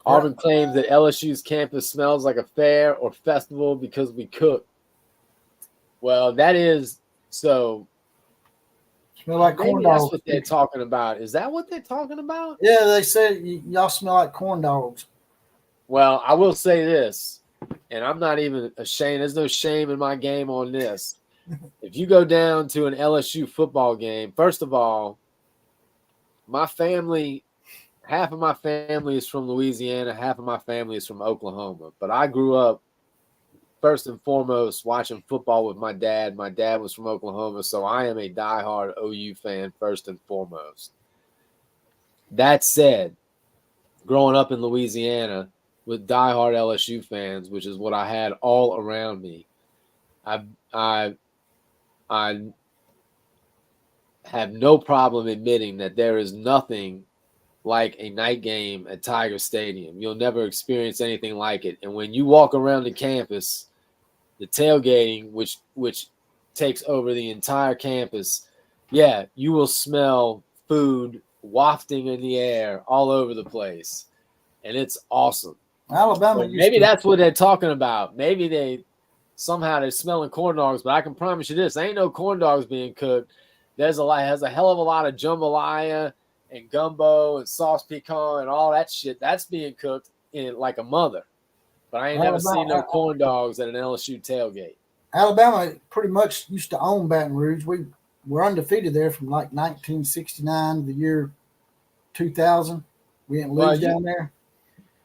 Auburn claims that LSU's campus smells like a fair or festival because we cook. Well, that is so. Smell like corn dogs. That's what they're talking about. Is that what they're talking about? Yeah, they said y'all smell like corn dogs. Well, I will say this, and I'm not even ashamed. There's no shame in my game on this. If you go down to an LSU football game, first of all, my family, half of my family is from Louisiana, half of my family is from Oklahoma. But I grew up, first and foremost, watching football with my dad. My dad was from Oklahoma, so I am a diehard OU fan first and foremost. That said, growing up in Louisiana with diehard LSU fans, which is what I had all around me, I have no problem admitting that there is nothing like a night game at Tiger Stadium. You'll never experience anything like it. And when you walk around the campus, the tailgating, which takes over the entire campus, yeah, you will smell food wafting in the air all over the place. And it's awesome. Alabama. Maybe that's what they're talking about. Maybe they're smelling corn dogs, but I can promise you this: ain't no corn dogs being cooked. Has a hell of a lot of jambalaya and gumbo and sauce pecan and all that shit. That's being cooked in like a mother. But I ain't never seen no corn dogs at an LSU tailgate. Alabama pretty much used to own Baton Rouge. We were undefeated there from like 1969 to the year 2000. We didn't lose down there.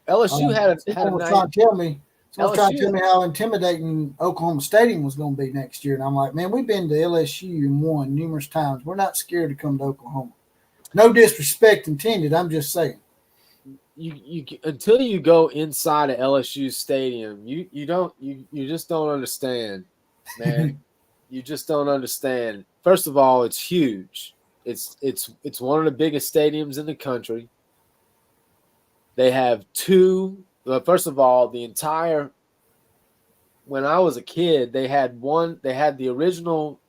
LSU had a someone was trying to tell me how intimidating Oklahoma Stadium was going to be next year. And I'm like, man, we've been to LSU and won numerous times. We're not scared to come to Oklahoma. No disrespect intended. I'm just saying. You until you go inside of LSU Stadium, you just don't understand, man. You just don't understand. First of all, it's huge. It's one of the biggest stadiums in the country. They have two. First of all, when I was a kid, they had the original,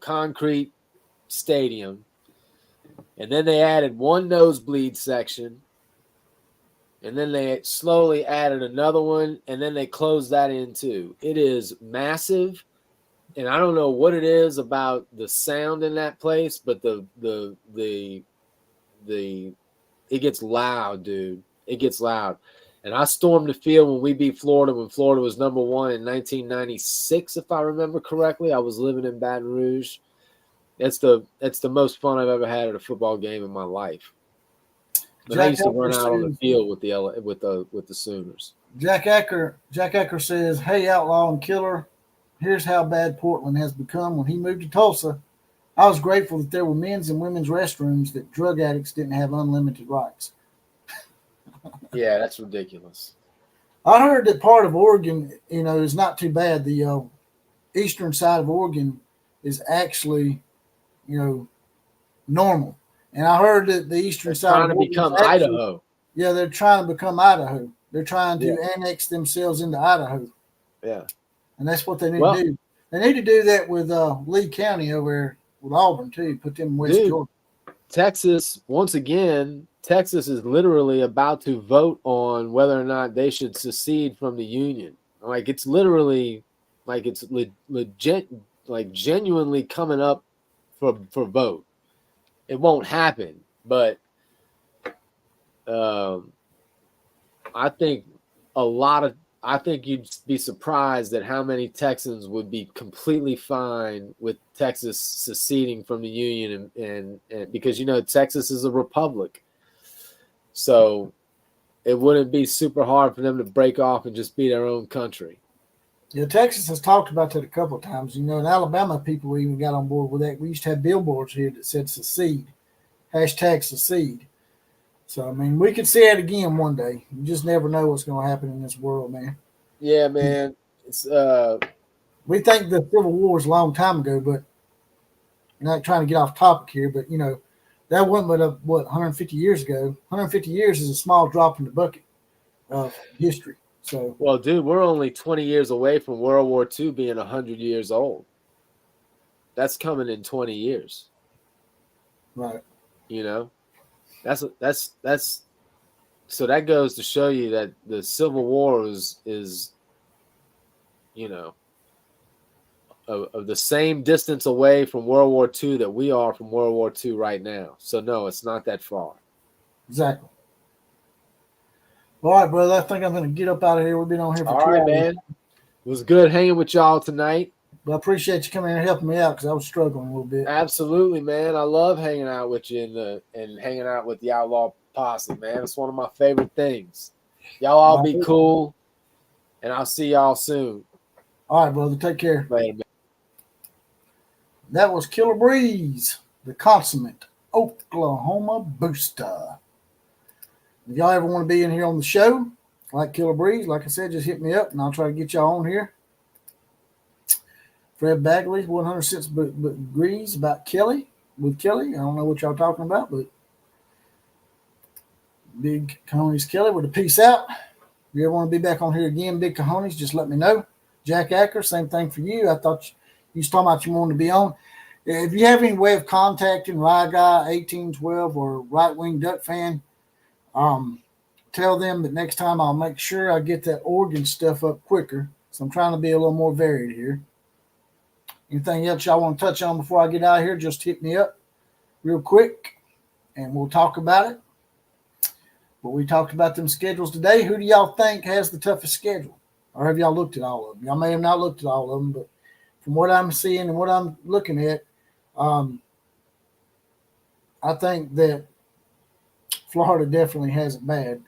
concrete stadium. And then they added one nosebleed section. And then they slowly added another one. And then they closed that in too. It is massive. And I don't know what it is about the sound in that place, but it gets loud, dude. It gets loud. And I stormed the field when we beat Florida, when Florida was number one in 1996, if I remember correctly. I was living in Baton Rouge. That's the most fun I've ever had at a football game in my life. But I used to run out on the field with the Sooners. Jack Ecker says, "Hey, outlaw and killer, here's how bad Portland has become. When he moved to Tulsa, I was grateful that there were men's and women's restrooms, that drug addicts didn't have unlimited rights." Yeah, that's ridiculous. I heard that part of Oregon, is not too bad. The eastern side of Oregon is actually, normal. And I heard that the eastern side of Oregon become Idaho. Yeah, they're trying to become Idaho. They're trying to annex themselves into Idaho. Yeah. And that's what they need to do. They need to do that with Lee County over there with Auburn too. Put them in West Georgia. Texas, once again, Texas is literally about to vote on whether or not they should secede from the union. Like, it's literally, like, it's legit, like, genuinely coming up for vote. It won't happen, but I think you'd be surprised at how many Texans would be completely fine with Texas seceding from the union, and because Texas is a republic, so it wouldn't be super hard for them to break off and just be their own country. Yeah, Texas has talked about that a couple of times. And Alabama people even got on board with that. We used to have billboards here that said secede, #secede. So, I mean, we could see it again one day. You just never know what's going to happen in this world, man. Yeah, man. It's we think the Civil War was a long time ago, but not trying to get off topic here, but, That wasn't but 150 years ago. 150 years is a small drop in the bucket of history. So, well, dude, we're only 20 years away from World War II being 100 years old. That's coming in 20 years. right. You know, that's so that goes to show you that the Civil War is you know, of the same distance away from World War II that we are from World War II right now. So no, it's not that far. Exactly. All right, brother. I think I'm going to get up out of here. We've been on here for All 2 right, hours. man. It was good hanging with y'all tonight. But I appreciate you coming here and helping me out because I was struggling a little bit. Absolutely, man. I love hanging out with you and hanging out with the Outlaw Posse, man. It's one of my favorite things. Y'all all be cool, and I'll see y'all soon. All right, brother. Take care. Later, man. That was Killer Breeze, the consummate Oklahoma booster. If y'all ever want to be in here on the show, like Killer Breeze, like I said, just hit me up and I'll try to get y'all on here. Fred Bagley, 106 degrees about Kelly, with Kelly. I don't know what y'all talking about, but Big Cojones Kelly with a peace out. If you ever want to be back on here again, Big Cojones, just let me know. Jack Acker, same thing for you. I thought you was talking about you wanted to be on. If you have any way of contacting Rye Guy 1812 or Right Wing Duck Fan, tell them that next time I'll make sure I get that Oregon stuff up quicker. So I'm trying to be a little more varied here. Anything else y'all want to touch on before I get out of here, just hit me up real quick and we'll talk about it. But we talked about them schedules today. Who do y'all think has the toughest schedule? Or have y'all looked at all of them? Y'all may have not looked at all of them, but from what I'm seeing and what I'm looking at, I think that Florida definitely has it bad.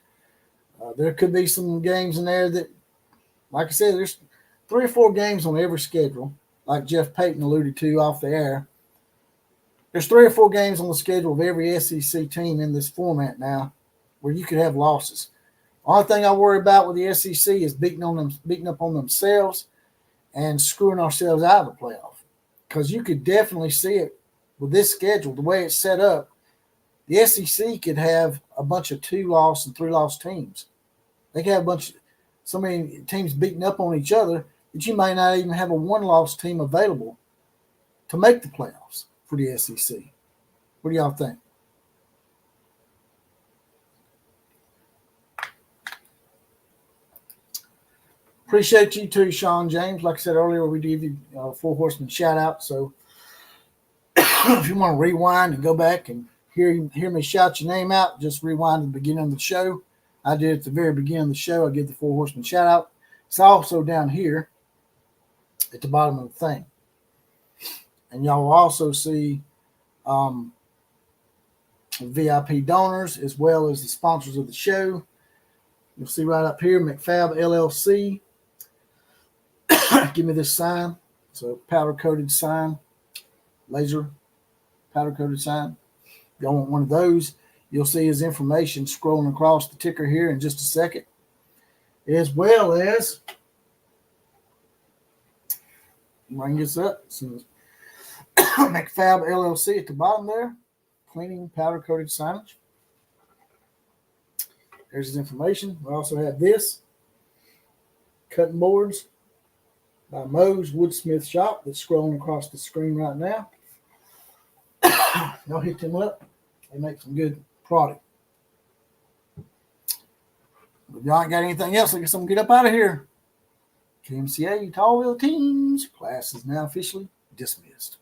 There could be some games in there that, like I said, there's 3 or 4 games on every schedule, like Jeff Payton alluded to off the air. There's 3 or 4 games on the schedule of every SEC team in this format now where you could have losses. Only thing I worry about with the SEC is beating up on themselves and screwing ourselves out of the playoff. Because you could definitely see it with this schedule, the way it's set up. The SEC could have a bunch of 2-loss and 3-loss teams. They could have so many teams beating up on each other that you might not even have a 1-loss team available to make the playoffs for the SEC. What do y'all think? Appreciate you too, Sean James. Like I said earlier, we gave you a 4 Horsemen shout out. So if you want to rewind and go back and hear me shout your name out, just rewind to the beginning of the show. I did at the very beginning of the show. I give the 4 Horsemen shout out. It's also down here at the bottom of the thing. And y'all will also see VIP donors as well as the sponsors of the show. You'll see right up here, McFab LLC. Give me this sign. It's a powder-coated sign, laser powder-coated sign. If y'all want one of those, you'll see his information scrolling across the ticker here in just a second. As well as, bring this up, McFab LLC at the bottom there, cleaning powder-coated signage. There's his information. We also have this, cutting boards by Moe's Woodsmith Shop that's scrolling across the screen right now. Y'all hit them up. They make some good product. If y'all ain't got anything else, I guess I'm going to get up out of here. KMCA Tallville Teams class is now officially dismissed.